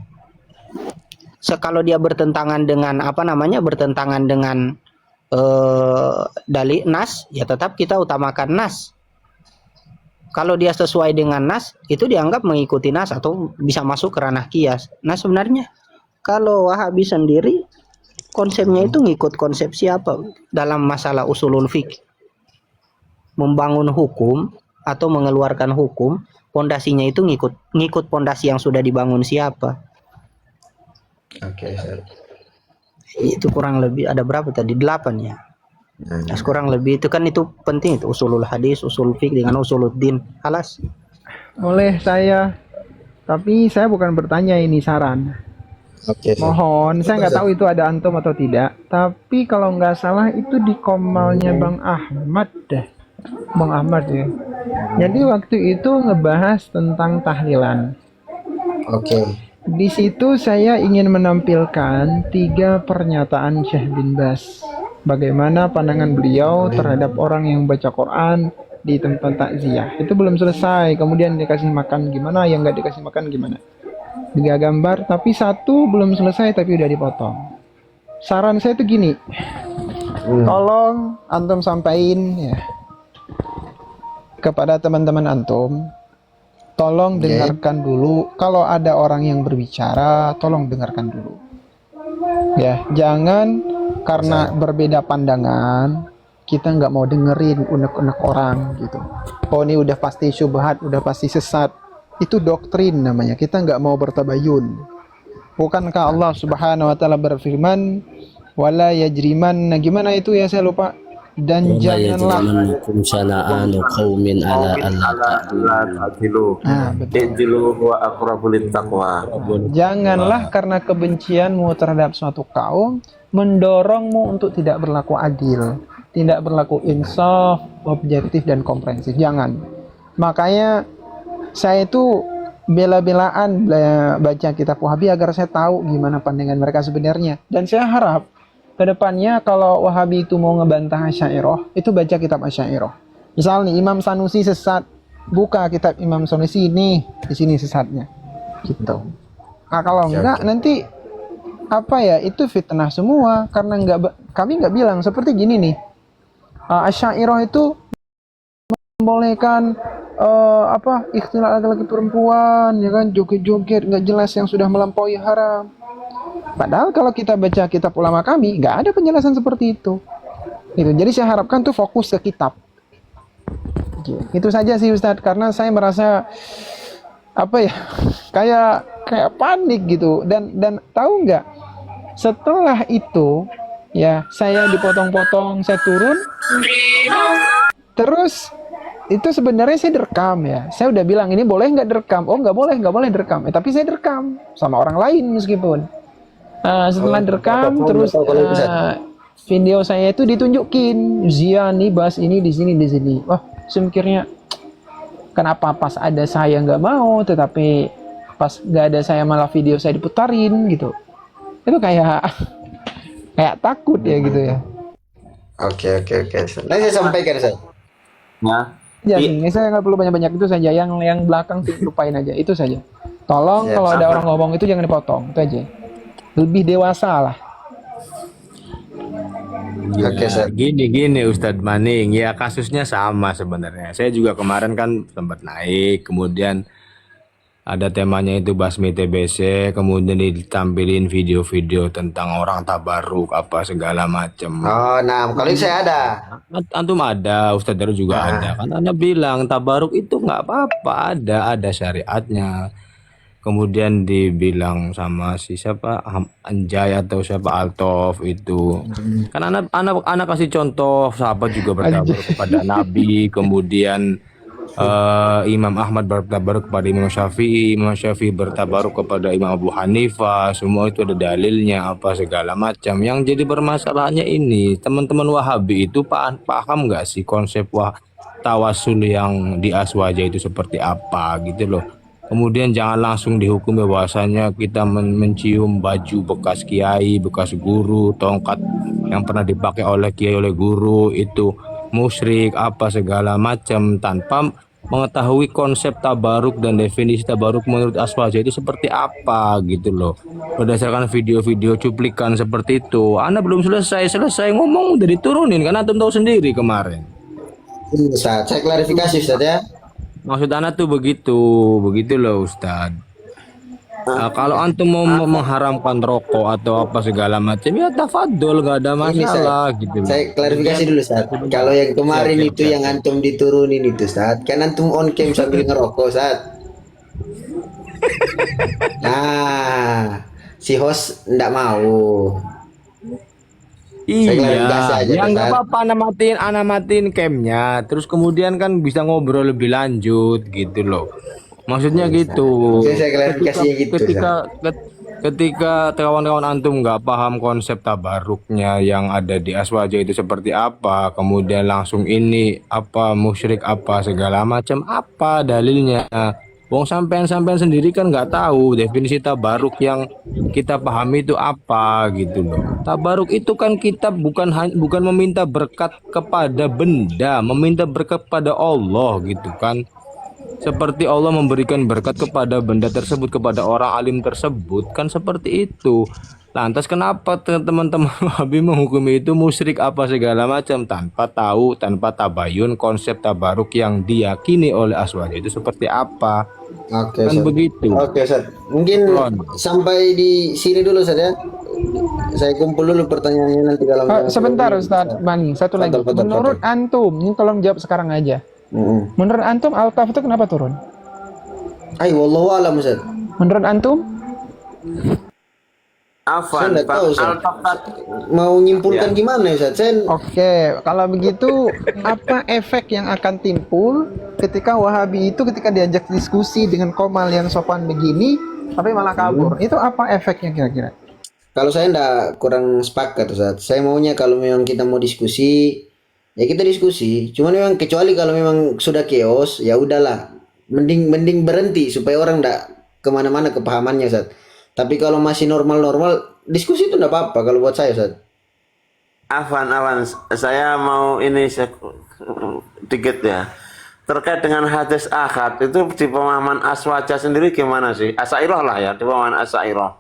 Kalau dia bertentangan dengan bertentangan dengan dalil nas, ya tetap kita utamakan nas. Kalau dia sesuai dengan nas, itu dianggap mengikuti nas atau bisa masuk ke ranah qiyas. Nah, sebenarnya kalau Wahabi sendiri konsepnya itu ngikut konsep siapa dalam masalah usulul fiqh? Membangun hukum atau mengeluarkan hukum, pondasinya itu ngikut pondasi yang sudah dibangun siapa? Oke, Ustaz. Itu kurang lebih ada berapa tadi? 8 ya. Nah, kurang lebih itu kan itu penting, itu usulul hadis, usul fiqh dengan usuluddin. Alas. Boleh saya, tapi saya bukan bertanya, ini saran. Oke. Mohon, saya nggak tahu itu ada antum atau tidak. Tapi kalau nggak salah itu di komalnya Bang Ahmad deh. Bang Ahmad ya. Jadi waktu itu ngebahas tentang tahlilan. Oke. Di situ saya ingin menampilkan 3 pernyataan Syekh bin Bas. Bagaimana pandangan beliau terhadap orang yang baca Quran di tempat takziah. Itu belum selesai. Kemudian dikasih makan gimana, yang nggak dikasih makan gimana. 3 gambar, tapi 1 belum selesai tapi udah dipotong. Saran saya tuh gini, tolong antum sampaikan ya kepada teman-teman antum, tolong dengarkan dulu. Kalau ada orang yang berbicara, tolong dengarkan dulu. Ya, jangan karena berbeda pandangan kita nggak mau dengerin unek-unek orang gitu. Oh, ini udah pasti syubhat, udah pasti sesat. Itu doktrin namanya. Kita nggak mau bertabayun. Bukankah Allah Subhanahu wa taala berfirman, "Wala yajriman", nah gimana itu ya, saya lupa. Dan janganlah Yajrimannakum syana'anu qaumin ala alla ta'dilu. betul. wa aqrabu littaqwa. Janganlah karena kebencianmu terhadap suatu kaum mendorongmu untuk tidak berlaku adil, tidak berlaku insaf, objektif dan komprehensif. Jangan. Makanya saya itu bela-belaan baca kitab Wahabi agar saya tahu gimana pandangan mereka sebenarnya. Dan saya harap kedepannya kalau Wahabi itu mau ngebantah Asy'ariyah, itu baca kitab Asy'ariyah. Misal nih Imam Sanusi sesat, buka kitab Imam Sanusi ini, di sini sesatnya. Gitu. Nah, kalau enggak nanti apa ya, itu fitnah semua karena kami nggak bilang seperti gini nih. Asy'ariyah itu membolehkan ikhtilat laki-laki perempuan, ya kan, joget-joget nggak jelas yang sudah melampaui haram. Padahal kalau kita baca kitab ulama kami nggak ada penjelasan seperti itu. Gitu. Jadi saya harapkan tuh fokus ke kitab. Itu saja sih Ustadz, karena saya merasa kayak panik gitu, dan tahu nggak, setelah itu ya saya dipotong-potong, saya turun, terus itu sebenarnya saya direkam ya, saya udah bilang ini boleh nggak direkam, oh nggak boleh direkam, tapi saya direkam sama orang lain meskipun setelah direkam terus video saya itu ditunjukin, Zian nih bahas ini di sini. Wah, saya mikirnya kenapa pas ada saya nggak mau, tetapi pas nggak ada saya malah video saya diputarin gitu. Itu kayak takut ya gitu ya. Oke. Nanti saya sampaikan, Ustaz. Ya, ini saya nggak perlu banyak-banyak, itu saja. Yang belakang sih lupain aja, itu saja. Tolong kalau ada orang ngomong itu jangan dipotong, itu aja. Lebih dewasa lah. Ya, gini Ustadz Maning, ya kasusnya sama sebenarnya. Saya juga kemarin kan sempat naik, kemudian ada temanya itu basmi TBC, kemudian ditampilin video-video tentang orang tabaruk apa segala macam. Oh, nah kalau ini saya ada. Antum ada, Ustadz Daru juga ada. Kan Anda bilang tabaruk itu nggak apa-apa, ada syariatnya. Kemudian dibilang sama si siapa, Anjay atau siapa, Altof itu. Kan anak kasih contoh, sahabat juga bertabaruk kepada Nabi, kemudian Imam Ahmad bertabaruk kepada Imam Syafi'i bertabaruk kepada Imam Abu Hanifah, semua itu ada dalilnya apa segala macam. Yang jadi bermasalahnya ini, teman-teman Wahabi itu paham nggak sih konsep tawasul yang di aswaja itu seperti apa gitu loh. Kemudian jangan langsung dihukumi bahwasanya kita mencium baju bekas kiai, bekas guru, tongkat yang pernah dipakai oleh kiai, oleh guru itu musyrik apa segala macam tanpa mengetahui konsep tabaruk dan definisi tabaruk menurut aswaja itu seperti apa gitu loh. Berdasarkan video-video cuplikan seperti itu, Anda belum selesai ngomong udah diturunin, karena antum tahu sendiri kemarin. Ustaz, saya klarifikasi Ustaz ya. Maksud Anda tuh begitu loh Ustaz. Kalau antum mau mengharamkan rokok atau apa segala macam, ya tafadhol, gak ada masalah gitu. Saya klarifikasi dulu Ustaz. Kalau yang kemarin itu yang antum diturunin itu Ustaz, kan antum on cam sambil ngerokok Ustaz. Nah, si host ndak mau. Iya, ya nggak apa-apa, ana matiin camnya, terus kemudian kan bisa ngobrol lebih lanjut gitu loh. Maksudnya gitu. Saya klarifikasinya gitu. Ketika kawan-kawan antum nggak paham konsep tabaruknya yang ada di aswaja itu seperti apa, kemudian langsung ini apa musyrik apa segala macam, apa dalilnya? Wong sampean sendiri kan nggak tahu definisi tabaruk yang kita pahami itu apa gitu loh. Tabaruk itu kan kita bukan meminta berkat kepada benda, meminta berkat kepada Allah gitu kan. Seperti Allah memberikan berkat kepada benda tersebut, kepada orang alim tersebut, kan seperti itu. Lantas kenapa teman-teman Wahabi menghukumi itu musyrik apa segala macam tanpa tahu, tanpa tabayun konsep tabaruk yang diyakini oleh aswaja itu seperti apa? Oke, Kan Ustaz. begitu. Oke, Ustaz. Mungkin sampai di sini dulu Ustaz ya. Saya kumpul dulu pertanyaannya nanti kalau Sebentar Ustadz Mani, satu lagi. Menurut antum, ini tolong jawab sekarang aja. Menurut antum Altaf itu kenapa turun? Wallahu a'lam Ustaz. Menurut antum? Saya nggak tahu Ustaz. Mau nyimpulkan gimana Ustaz? Oke, kalau begitu apa efek yang akan timbul ketika Wahabi itu ketika diajak diskusi dengan Komal yang sopan begini tapi malah kabur? Itu apa efeknya kira-kira? Kalau saya kurang sepakat Ustaz. Saya maunya kalau memang kita mau diskusi, ya kita diskusi. Cuman memang kecuali kalau memang sudah chaos, ya udahlah. Mending berhenti supaya orang nggak kemana-mana kepahamannya Ustaz. Tapi kalau masih normal-normal, diskusi itu enggak apa-apa kalau buat saya, Ustaz. Afwan, saya mau ini sedikit ya. terkait dengan hadis ahad itu di pemahaman Aswaja sendiri gimana sih? Asy'ariyah lah ya, di pemahaman Asy'ariyah.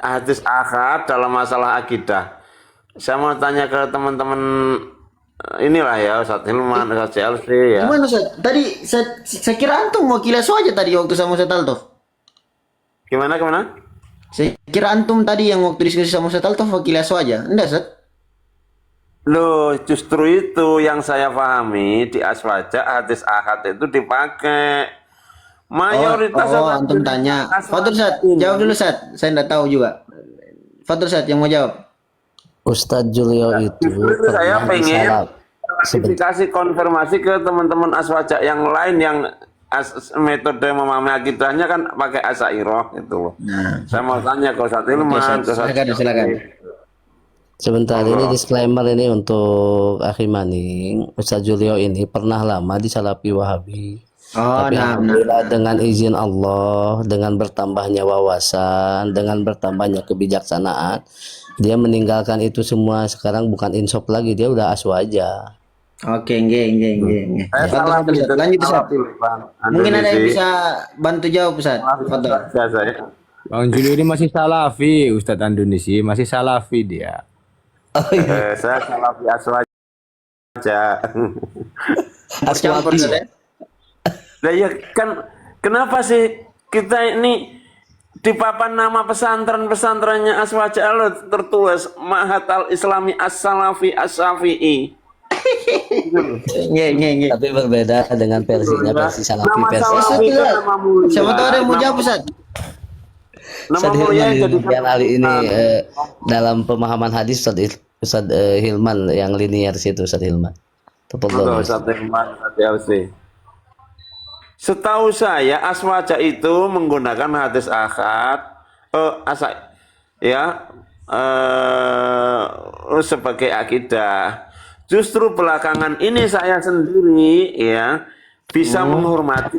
Hadis ahad dalam masalah akidah. Saya mau tanya ke teman-teman inilah ya, Ustaz Hilman, Ustaz CLC ya. Gimana Ustaz? Tadi saya kira antum wakil aja tadi waktu sama Ustaz Alto. Gimana? Saya kira antum tadi yang waktu diskusi sama Ustaz Alto wakil aja. Enggak, Ustaz? Loh, justru itu yang saya pahami di Aswaja hadis ahad itu dipakai mayoritas. Antum tanya. Fadil Ustaz, jawab dulu Ustaz. Saya enggak tahu juga. Fadil Ustaz yang mau jawab. Ustadz Julio itu Saya pernah pengen disalap. klarifikasi konfirmasi ke teman-teman Aswaja yang lain yang metode memahami akidahnya kan pakai Asy'ariyah gitu loh. Saya mau tanya ke Ustaz Hilman, ke Ustaz. Silakan. Sebentar, ini disclaimer ini untuk Akhi Maning. Ustadz Julio ini pernah lama di Salafi Wahabi. Tapi alhamdulillah dengan izin Allah, dengan bertambahnya wawasan, dengan bertambahnya kebijaksanaan, dia meninggalkan itu semua. Sekarang bukan insop lagi, dia udah Aswaja. Oke, nggih. Lanjut Ustaz. Mungkin ada yang bisa bantu jawab Ustaz. Fadil. Bang Julio ini masih Salafi, Ustadz Andunisi masih Salafi dia. Saya Salafi Aswaja. Aswaja. Nah ya kan, kenapa sih kita ini di papan nama pesantrennya Aswaja tertulis Ma'had al-Islami As-Salafi As-Syafi'i. Nggih. Tapi berbeda dengan versi Salafi Nama versi. Salafi kan nama mulia. Siapa tahu ada yang mau jawab Ustaz? Nama Ustadz mulia Hilman jadi yang kali ini dalam pemahaman hadis Ustadz Hilman yang linier situ Ustadz Hilman. Betul, Ustaz Hilman, Ustaz LC. Setahu saya Aswaja itu menggunakan hadis ahad sebagai akidah. Justru belakangan ini saya sendiri ya bisa menghormati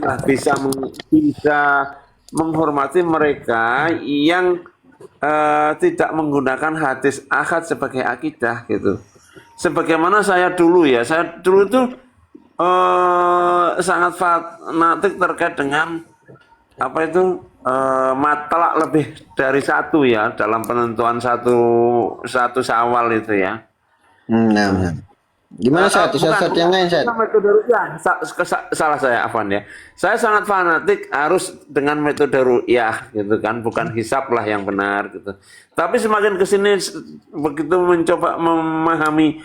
mereka yang tidak menggunakan hadis ahad sebagai akidah gitu. Sebagaimana saya dulu itu sangat fanatik terkait dengan matlak lebih dari satu ya dalam penentuan satu Syawal itu ya. Nah. Gimana Ustaz? Ustaz yang lain Ustaz? Metode ru'yah. Salah saya, Afwan ya. Saya sangat fanatik harus dengan metode ru'yah gitu kan, bukan hisab lah yang benar gitu. Tapi semakin kesini begitu mencoba memahami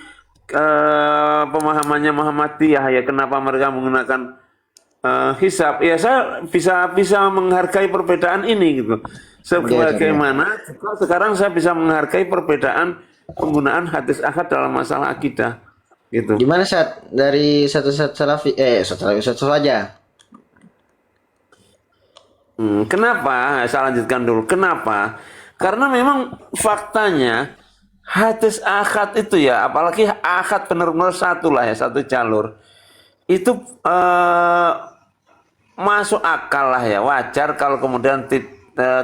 pemahamannya Muhammadiyah ya, kenapa mereka menggunakan hisab, ya saya bisa menghargai perbedaan ini gitu. Sebagaimana sekarang saya bisa menghargai perbedaan penggunaan hadis ahad dalam masalah akidah gitu. Gimana Ustaz dari satu Salafi satu aja? Kenapa? Saya lanjutkan dulu. Kenapa? Karena memang faktanya hadis ahad itu ya, apalagi ahad benar-benar satu lah ya, satu jalur. Itu masuk akal lah ya, wajar kalau kemudian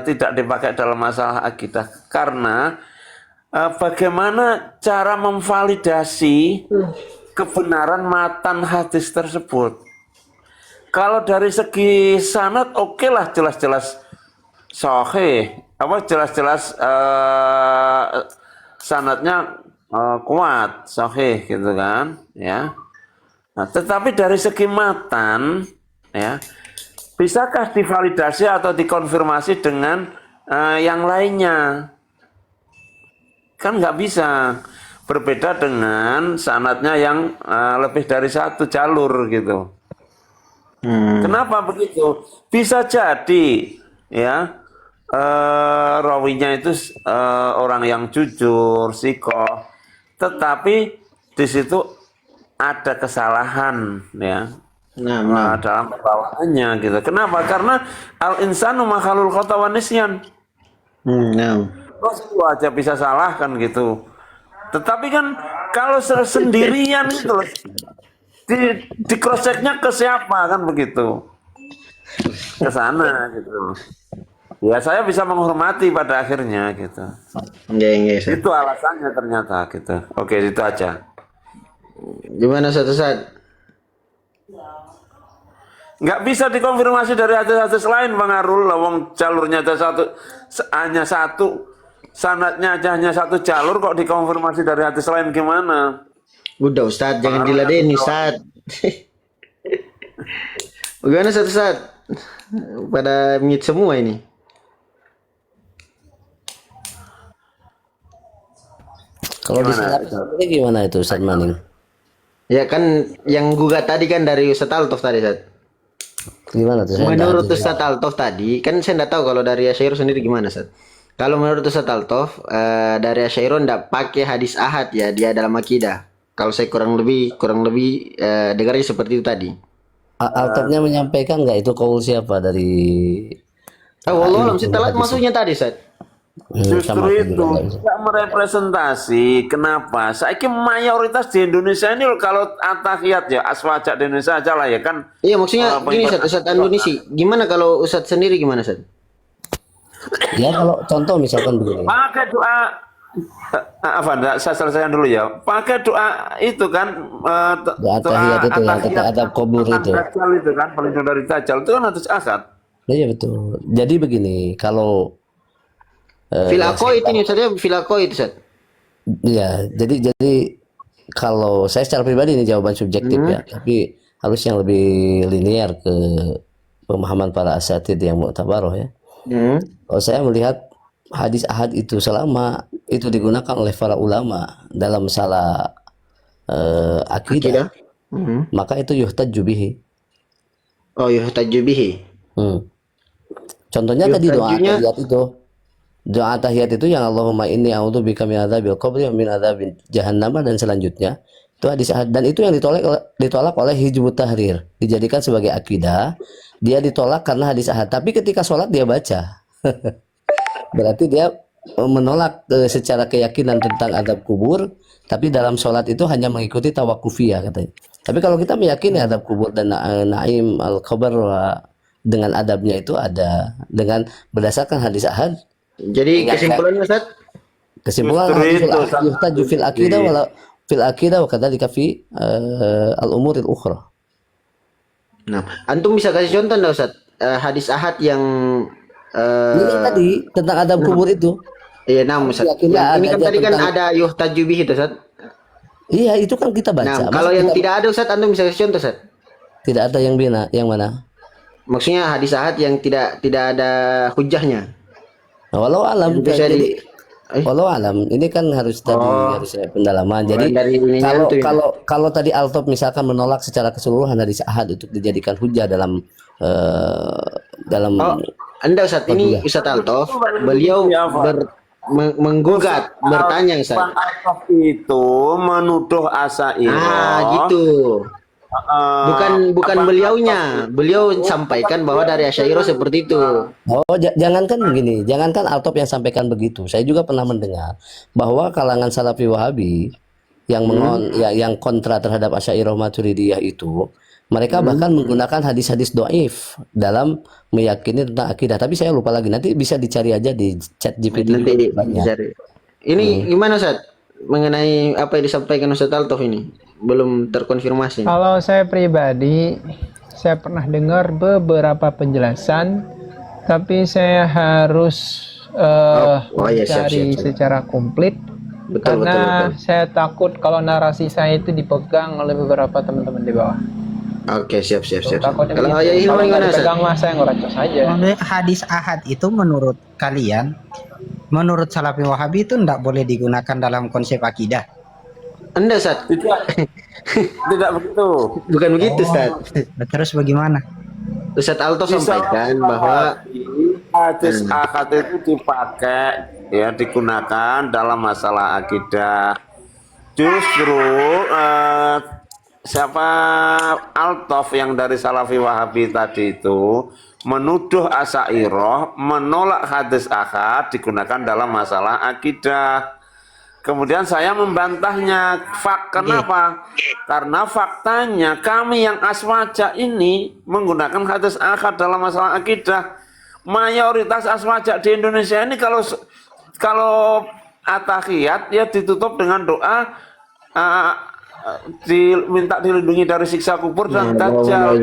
tidak dipakai dalam masalah akidah. Karena bagaimana cara memvalidasi kebenaran matan hadis tersebut? Kalau dari segi sanad oke lah, jelas-jelas sahih, jelas-jelas sanadnya kuat, sahih gitu kan, ya. Nah, tetapi dari segi matan, ya, bisakah divalidasi atau dikonfirmasi dengan yang lainnya? Kan nggak bisa. Berbeda dengan sanadnya yang lebih dari satu jalur gitu. Kenapa begitu? Bisa jadi, ya. Rawinya itu orang yang jujur, sikoh, tetapi di situ ada kesalahan ya dalam pembawaannya gitu. Kenapa? Karena al insanu makhlul khata wa nisyan. Itu aja bisa salah kan gitu. Tetapi kan kalau sendirian itu loh, di cross checknya ke siapa kan begitu? Ke sana gitu. Ya saya bisa menghormati pada akhirnya gitu. Itu alasannya ternyata gitu. Oke, itu aja. Gimana Ustaz? Nggak bisa dikonfirmasi dari hadis-hadis lain, Bang Arul. Lawang jalurnya ada hanya satu, sanadnya aja hanya satu jalur, kok dikonfirmasi dari hadis lain gimana? Udah Ustadz, jangan diladenin Ustadz. Bagaimana Ustadz? Pada mute semua ini. Kalau di Salafi sendiri gimana itu Ustaz Maning? Ya kan yang gugat tadi kan dari Ustadz Altof tadi, Ustadz. Gimana tuh? Saya Menurut nggak Ustadz Altof tadi, kan saya nggak tahu kalau dari Asyairah sendiri gimana, Ustadz. Kalau menurut Ustadz Altof, dari Asyairah nggak pakai hadis ahad ya, dia dalam akidah. Kalau saya kurang lebih dengarnya seperti itu tadi. Altofnya menyampaikan nggak itu kaul siapa dari? Oh, Allah alam, setelah masuknya tadi, Ustadz. Justru itu tidak merepresentasi. Kenapa? Saya mayoritas di Indonesia ini loh, kalau atahiyat ya aswajak di Indonesia aja lah ya kan. Iya, maksudnya gini Ustadz Indonesia. Gimana kalau Ustadz sendiri gimana, Ustadz? Ya kalau contoh misalkan begini. Pakai doa apa? Saya selesaikan dulu ya. Pakai doa itu kan Doa tahiyat itu yang kata adab kubur itu. Dajjal itu kan, pelindung dari Dajjal itu kan hadis ahad. Iya betul. Jadi begini, kalau Filakoid ini Ustadz, filakoid Ustadz. ya, jadi kalau saya secara pribadi ini jawaban subjektif ya, tapi harus yang lebih linear ke pemahaman para asatid yang mu'tabaroh ya. Kalau saya melihat hadis ahad itu selama itu digunakan oleh para ulama dalam masalah akidah, maka itu yuhtajju bihi. Oh, yuhtajju bihi. Contohnya tadi doa tahiyat itu. Doa tahiyat itu yang Allahumma inni a'udzubika min adzabil qabri wa min adzabin jahannam dan selanjutnya. Itu hadis ahad dan itu yang ditolak oleh Hizbut Tahrir, dijadikan sebagai akidah. Dia ditolak karena hadis ahad, tapi ketika sholat dia baca. Berarti dia menolak secara keyakinan tentang adab kubur, tapi dalam sholat itu hanya mengikuti tawakufiyah katanya. Tapi kalau kita meyakini adab kubur dan naim al-qabr dengan adabnya itu ada dengan berdasarkan hadis ahad. Jadi kesimpulannya Ustaz? Kesimpulan yuhtaju fil aqidah wala fil aqidah wa kadzalika fi al-umuril ukhra. Nah, antum bisa kasih contoh enggak Ustaz? Hadis ahad yang ini tadi tentang adab kubur itu. Iya, nah Ustaz. Ini kan tadi kan ada yuhtaju bihi itu Ustaz. Iya, itu kan kita baca. Nah, kalau yang tidak ada Ustaz, antum bisa kasih contoh Ustaz? Tidak ada yang mana? Maksudnya hadis ahad yang tidak ada hujahnya. Nah, walau alam walau alam ini kan harus harus pendalaman. Jadi kalau tadi Altop misalkan menolak secara keseluruhan hadis ahad untuk dijadikan hujah dalam Anda Ustaz, ini Ustaz Altop beliau menggugat, bertanya Ustaz. Altop itu menuduh Asy'ariyah. Gitu. Bukan beliaunya. Beliau sampaikan bahwa dari Asy'ariyah seperti itu. Oh, jangankan begini, jangankan Altop yang sampaikan begitu. Saya juga pernah mendengar bahwa kalangan Salafi Wahabi yang yang kontra terhadap Asy'ariyah Maturidiyah itu, mereka bahkan menggunakan hadis-hadis dhaif dalam meyakini tentang akidah. Tapi saya lupa lagi. Nanti bisa dicari aja di chat GPT. Nanti dicari. Ini gimana Ustaz? Mengenai apa yang disampaikan Ustaz Altop ini? Belum terkonfirmasi. Kalau saya pribadi, saya pernah dengar beberapa penjelasan, tapi saya harus cari secara komplit. Karena saya takut kalau narasi saya itu dipegang oleh beberapa teman-teman di bawah. Oke, siap. Kalau dipegang mah saya ngeracos saja. Hadis ahad itu menurut kalian, menurut Salafi Wahabi itu tidak boleh digunakan dalam konsep akidah? Anda Ustaz? Tidak begitu. Bukan begitu Ustaz. Terus bagaimana? Ustaz Altop sampaikan bahwa hadis ahad itu dipakai ya, digunakan dalam masalah akidah. Justru siapa Altop yang dari Salafi Wahabi tadi itu menuduh Asy'ariyah menolak hadis ahad digunakan dalam masalah akidah. Kemudian saya membantahnya. Kenapa? Karena faktanya kami yang aswaja ini menggunakan hadis ahad dalam masalah akidah. Mayoritas aswaja di Indonesia ini kalau atahiyat ya ditutup dengan doa minta dilindungi dari siksa kubur dan dajjal.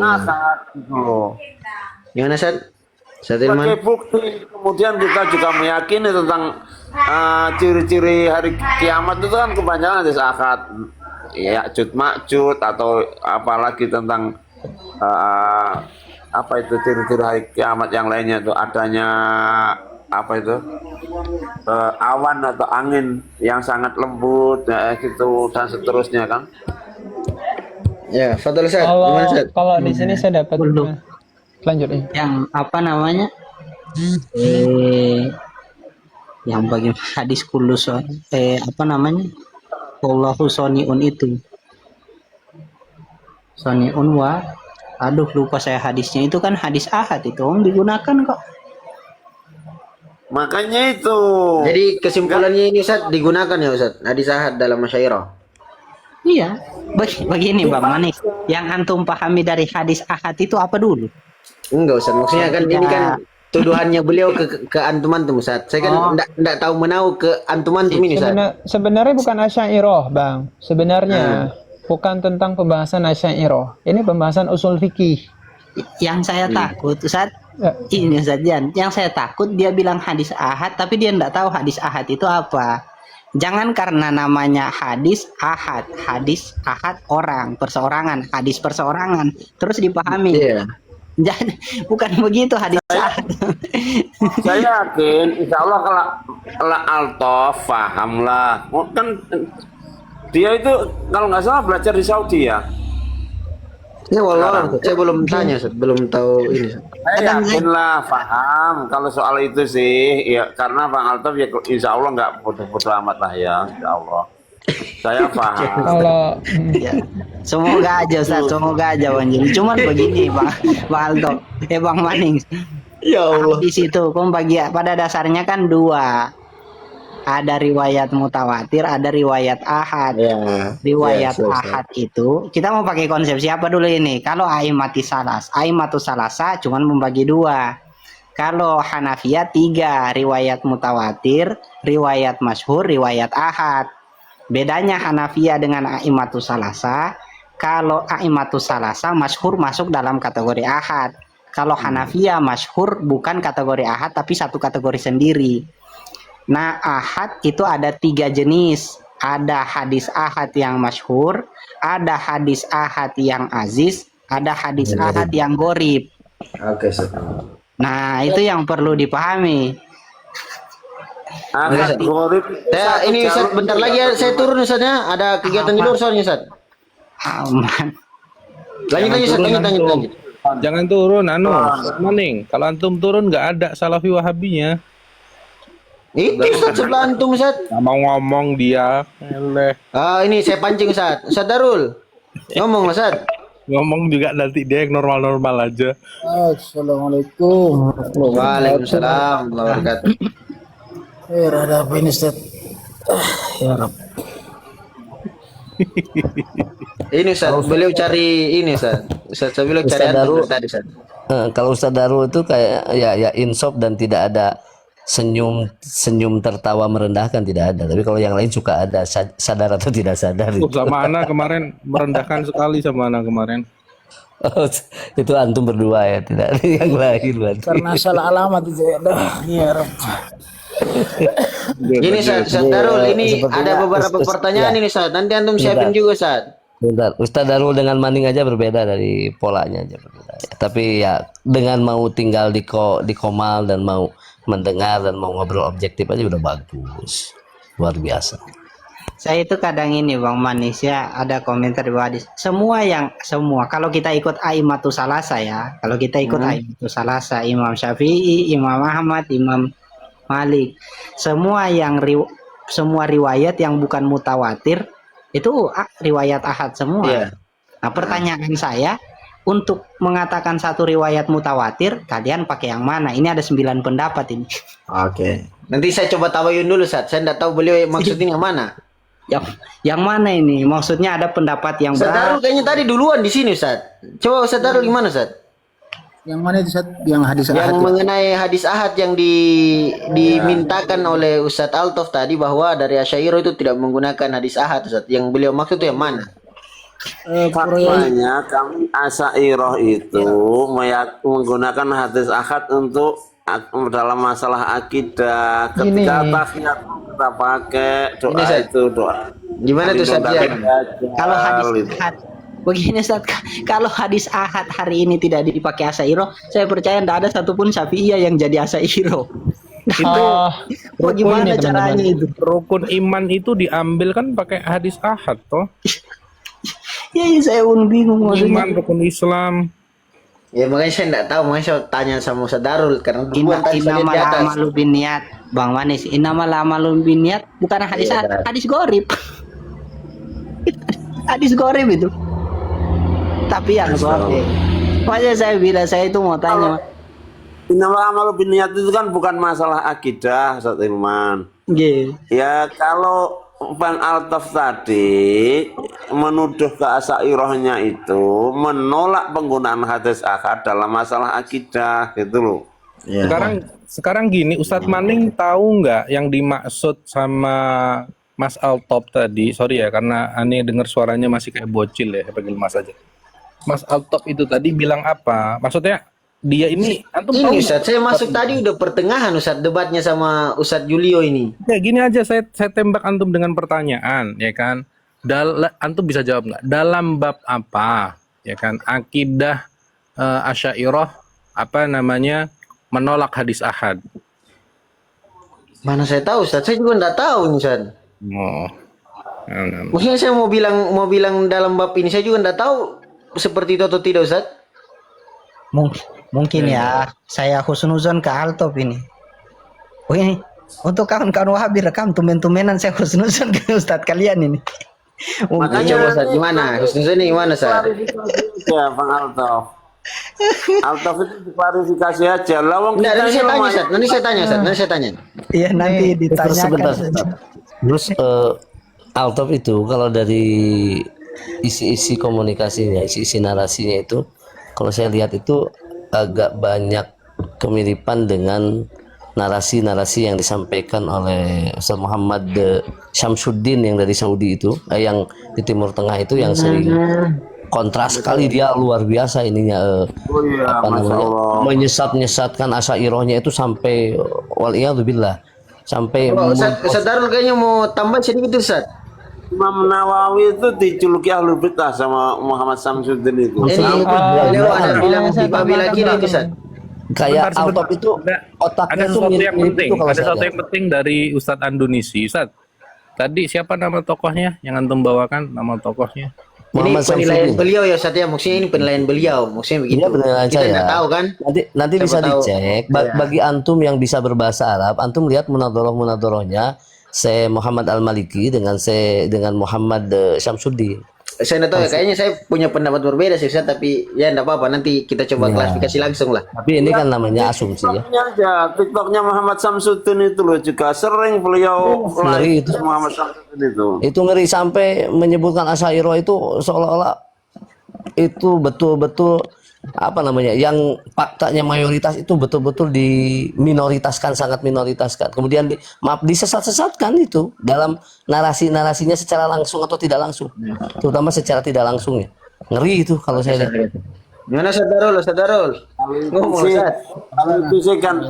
Akad gitu loh. Gimana Sat? Sebagai bukti, kemudian kita juga meyakini tentang ciri-ciri hari kiamat itu kan kebanyakan hadis akad, Ya'jud Ma'jud, atau apalagi tentang apa itu ciri-ciri hari kiamat yang lainnya itu adanya apa itu awan atau angin yang sangat lembut gitu dan seterusnya kan. Ya, Fadil Sat. Kalau Gimana Sat? kalau di sini saya dapat lanjut ini. Yang apa namanya? Yang bagi hadis kulus apa namanya? Wallahu soniun itu. Soniun wa aduh lupa saya hadisnya, itu kan hadis ahad itu digunakan kok. Makanya itu. Jadi kesimpulannya ini Ustaz digunakan ya Ustaz hadis ahad dalam masyairah. Iya. Begini Bang Manik, yang antum pahami dari hadis ahad itu apa dulu? Enggak Ustaz, maksudnya kan ini kan tuduhannya beliau ke antum-antum Ustaz. Saya kan enggak tahu menau ke antum-antum ini Ustaz. Sebenarnya bukan Asy'ariyah, Bang. Sebenarnya bukan tentang pembahasan Asy'ariyah. Ini pembahasan usul fikih. Yang saya takut Ustaz, ini Ustaz Jan, yang saya takut dia bilang hadis ahad tapi dia enggak tahu hadis ahad itu apa. Jangan karena namanya hadis ahad orang, perseorangan, hadis perseorangan, terus dipahami. Jadi bukan begitu hadis ahad. Saya yakin insya Allah kalau Altof paham lah. Kan dia itu kalau nggak salah belajar di Saudi ya. Ya wallah, saya belum tanya Ustaz, belum tahu ini Ustaz. Saya yakin lah paham kalau soal itu sih, ya karena Bang Altof ya insya Allah nggak bodoh-bodoh amat lah ya, insya Allah. Saya paham. Kalau Ya, semoga aja Ustaz, semoga aja Bang Jim. Cuman begini Bang Altof, Bang Maning. Ya Allah. Di situ pada dasarnya kan dua. Ada riwayat mutawatir, ada riwayat ahad. Riwayat ahad itu kita mau pakai konsep siapa dulu ini? Kalau aimatus salasa cuman membagi dua. Kalau Hanafiyah 3, riwayat mutawatir, riwayat masyhur, riwayat ahad. Bedanya Hanafiyah dengan aimatus salasa, kalau aimatus salasa masyhur masuk dalam kategori ahad. Kalau Hanafiyah masyhur bukan kategori ahad tapi satu kategori sendiri. Nah, ahad itu ada 3 jenis. Ada hadis ahad yang masyhur, ada hadis ahad yang aziz, ada hadis ahad yang gorib. Oke, Ustaz. Nah, itu yang perlu dipahami. Ahad gorib. Ini Ustaz, bentar lagi ya, saya turun Ustaz ya. Ada kegiatan di luar soalnya Ustaz. Aman. Lanjut Ustaz, lanjut. Jangan turun, Maning. Kalau antum turun nggak ada Salafi Wahabinya. Itu Ustaz sebelah antum Ustaz. Nggak mau ngomong dia. Ini saya pancing Ustaz. Ustaz Darul. Ngomong Ustaz. Ngomong juga nanti dia yang normal-normal aja. Assalamualaikum. Waalaikumsalam warahmatullahi wabarakatuh. Ada apa ini Ustaz? Ya Rab. Ini Ustaz, beliau cari ini Ustaz. Ustaz beliau cari antum tadi Ustaz. Kalau Ustaz Darul itu kayak ya insaf dan tidak ada senyum tertawa merendahkan, tidak ada. Tapi kalau yang lain suka ada sadar atau tidak sadar. Sama Ana kemarin merendahkan sekali sama Ana kemarin. Itu antum berdua ya, tidak ada yang lain berarti. Karena salah alamat itu ya Rab. Ini Ustaz Darul, ini ada beberapa pertanyaan ini Ustaz. Nanti antum siapin juga Ustaz. Bentar, Ustaz Darul dengan Maning aja berbeda dari polanya aja berbeda. Tapi ya dengan mau tinggal di Komal dan mau mendengar dan mau ngobrol objektif aja udah bagus, luar biasa. Saya itu kadang ini Bang Manis ya, ada komentar di hadis. Semua kalau kita ikut aimatus salasa ya, kalau kita ikut aimatus salasa, Imam Syafi'i, Imam Ahmad, Imam Malik, semua riwayat yang bukan mutawatir itu riwayat ahad semua. Nah, pertanyaan saya, untuk mengatakan satu riwayat mutawatir, kalian pakai yang mana? Ini ada 9 pendapat ini. Oke. Nanti saya coba tabayun dulu, Ustaz. Saya enggak tahu beliau maksudnya yang mana. Yang mana ini? Maksudnya ada pendapat yang Ustaz Darul kayaknya tadi duluan di sini, Ustaz. Coba Ustaz Darul gimana, Ustaz? Yang mana itu Ustaz? Yang hadis ahad. Yang mengenai hadis ahad yang dimintakan oleh Ustadz Altof tadi bahwa dari Asy'ariyah itu tidak menggunakan hadis ahad, Ustadz. Yang beliau maksud itu yang mana? Faktanya kami Asy'ariyah itu menggunakan hadis ahad untuk dalam masalah akidah. Ketika tahiyat kita pakai doa itu doa. Gimana tuh Ustadz? Kalau hadis ahad begini Ustaz, kalau hadis ahad hari ini tidak dipakai Asy'ariyah, saya percaya tidak ada satupun Syafi'iyah yang jadi Asy'ariyah. Itu bagaimana caranya itu? Rukun iman itu diambil kan pakai hadis ahad toh? Ya, saya pun bingung maksudnya. Iman, rukun Islam. Ya makanya saya tidak tahu, makanya saya tanya sama Ustadz Darul karena Innamal a'malu binniyat, Bang Manis. Innamal a'malu binniyat bukan hadis ahad, hadis gharib. Hadis gharib itu. Tapi yang gharib. Makanya saya bilang, saya itu mau tanya. Innamal a'malu binniyat itu kan bukan masalah akidah, Ustaz Ilman. Ya kalau Bang Altof tadi menuduh ke Asy'ariyahnya itu menolak penggunaan hadis ahad dalam masalah akidah gitu loh. Ya. Sekarang gini, Ustadz Maning tahu nggak yang dimaksud sama Mas Altof tadi? Sorry ya, karena aneh dengar suaranya masih kayak bocil ya, panggil Mas aja. Mas Altof itu tadi bilang apa? Maksudnya dia ini antum tahu Ustadz, saya masuk tadi udah pertengahan Ustadz debatnya sama Ustadz Julio ini. Ya gini aja, saya tembak antum dengan pertanyaan, ya kan? Antum bisa jawab nggak? Dalam bab apa, ya kan? Akidah Asy'ariyah apa namanya menolak hadis ahad? Mana saya tahu Ustadz, saya juga nggak tahu Ustadz. Oh. Maksudnya saya mau bilang dalam bab ini saya juga nggak tahu seperti itu atau tidak Ustadz. Mungkin ya, saya husnuzon ke Altof ini. Oh ini, untuk kawan-kawan Wahabi rekam tumen-tumenan saya husnuzon ke Ustadz kalian ini. Makanya Ustadz gimana? Husnuzon ini gimana Ustadz? Ya Bang Altof. Altof itu diklarifikasi aja. Lawang nanti saya tanya. Iya nanti ditanyakan. Terus Altof itu kalau dari isi-isi komunikasinya, isi-isi narasinya itu, kalau saya lihat itu agak banyak kemiripan dengan narasi-narasi yang disampaikan oleh Ustaz Muhammad Syamsuddin yang dari Saudi itu, yang di Timur Tengah itu, yang sering kontras sekali, dia luar biasa ininya, menyesatkan Asy'ariyahnya itu sampai waliyadzubillah, sampai Ustaz Darul kayaknya mau tambah sedikit Ustaz. Imam Nawawi itu dijuluki ahlul bid'ah sama Muhammad Syamsuddin itu. Beliau ada bilang di babila kiri itu Ustaz. Kayak Altof itu otaknya ada sesuatu yang penting. Ada sesuatu yang penting dari Ustadz Andunisi. Ustadz, tadi siapa nama tokohnya yang antum bawakan, nama tokohnya? Ini penilaian beliau ya Ustaz ya, maksudnya ini penilaian beliau, maksudnya begitu. Kita nggak tahu kan? Nanti bisa dicek. Bagi antum yang bisa berbahasa Arab, antum lihat munadharah-munadharahnya Syekh Muhammad Al-Maliki dengan Muhammad Syamsuddin. Saya nggak tahu ya, kayaknya saya punya pendapat berbeda sih Ustaz, tapi ya nggak apa-apa, nanti kita coba klarifikasi langsung lah. Tapi ini kan namanya asumsi ya. TikToknya Muhammad Syamsuddin itu loh juga sering beliau ngeri itu. Muhammad Syamsuddin itu. Itu ngeri sampai menyebutkan Asy'ariyah itu seolah-olah itu betul-betul apa namanya, yang faktanya mayoritas itu betul-betul diminoritaskan, sangat minoritaskan, kemudian disesat-sesatkan itu dalam narasinya secara langsung atau tidak langsung, terutama secara tidak langsung ya. Ngeri itu kalau saya lihat. Gimana Ustaz Darul? Ngomong Ustaz. Itu sih kan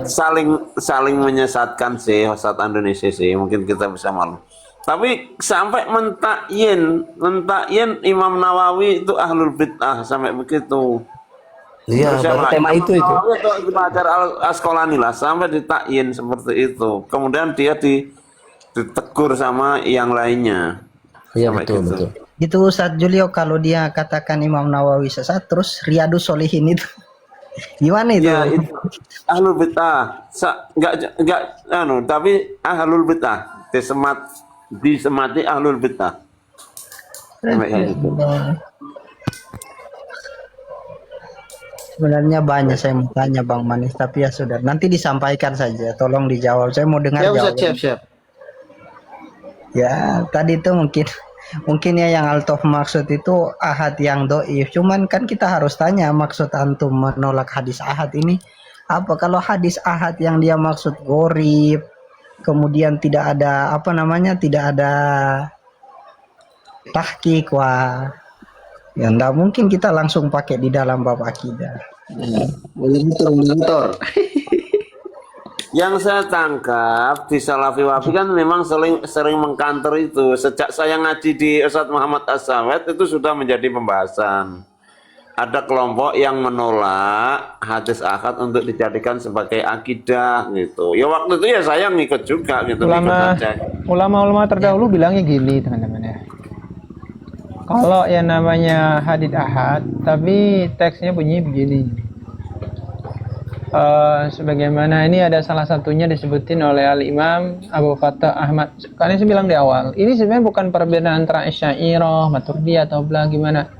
saling menyesatkan sih Ustaz Indonesia sih, mungkin kita bisa malu. Tapi sampai mentakyin Imam Nawawi itu ahlul bid'ah sampai begitu. Iya, baru tema itu. Itu ajar Al-Asqalani lah sampai ditakyin seperti itu. Kemudian dia ditegur sama yang lainnya. Iya betul. Itu Ustaz Julio, kalau dia katakan Imam Nawawi sesat, terus Riyadus Sholihin itu gimana itu? Ya, itu ahlul bid'ah. Enggak tapi ahlul bid'ah disemati ahlul bid'ah. Sebenarnya banyak saya mau tanya Bang Manis, tapi ya sudah, nanti disampaikan saja, tolong dijawab, saya mau dengar jawaban. Siap. Ya tadi itu mungkin Mungkin ya yang Altof maksud itu ahad yang doif. Cuman kan kita harus tanya maksud antum menolak hadis ahad ini apa? Kalau hadis ahad yang dia maksud gorib, kemudian tidak ada apa namanya, tidak ada tahqiq, wah ya enggak mungkin kita langsung pakai di dalam bab akidah. Motor. Yang saya tangkap di Salafi Wahabi kan memang sering mengkantor itu. Sejak saya ngaji di Ustadz Muhammad As-Sawed itu sudah menjadi pembahasan. Ada kelompok yang menolak hadis ahad untuk dijadikan sebagai akidah gitu. Ya waktu itu ya saya ngikut juga gitu. Ulama terdahulu bilangnya gini teman-teman ya. Kalau yang namanya hadis ahad, tapi teksnya bunyi begini. Sebagaimana ini ada salah satunya disebutin oleh Al-Imam Abu Fattah Ahmad. Karena saya bilang di awal, ini sebenarnya bukan perbedaan antara Asy'ariyah, Maturidiyah atau belah gimana.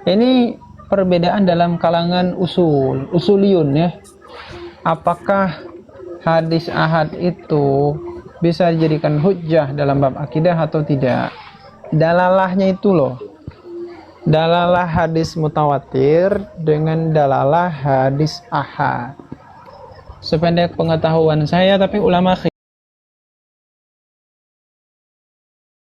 Ini perbedaan dalam kalangan usuliyun ya. Apakah hadis ahad itu bisa dijadikan hujjah dalam bab akidah atau tidak? Dalalahnya itu loh. Dalalah hadis mutawatir dengan dalalah hadis ahad. Sependek pengetahuan saya, tapi ulama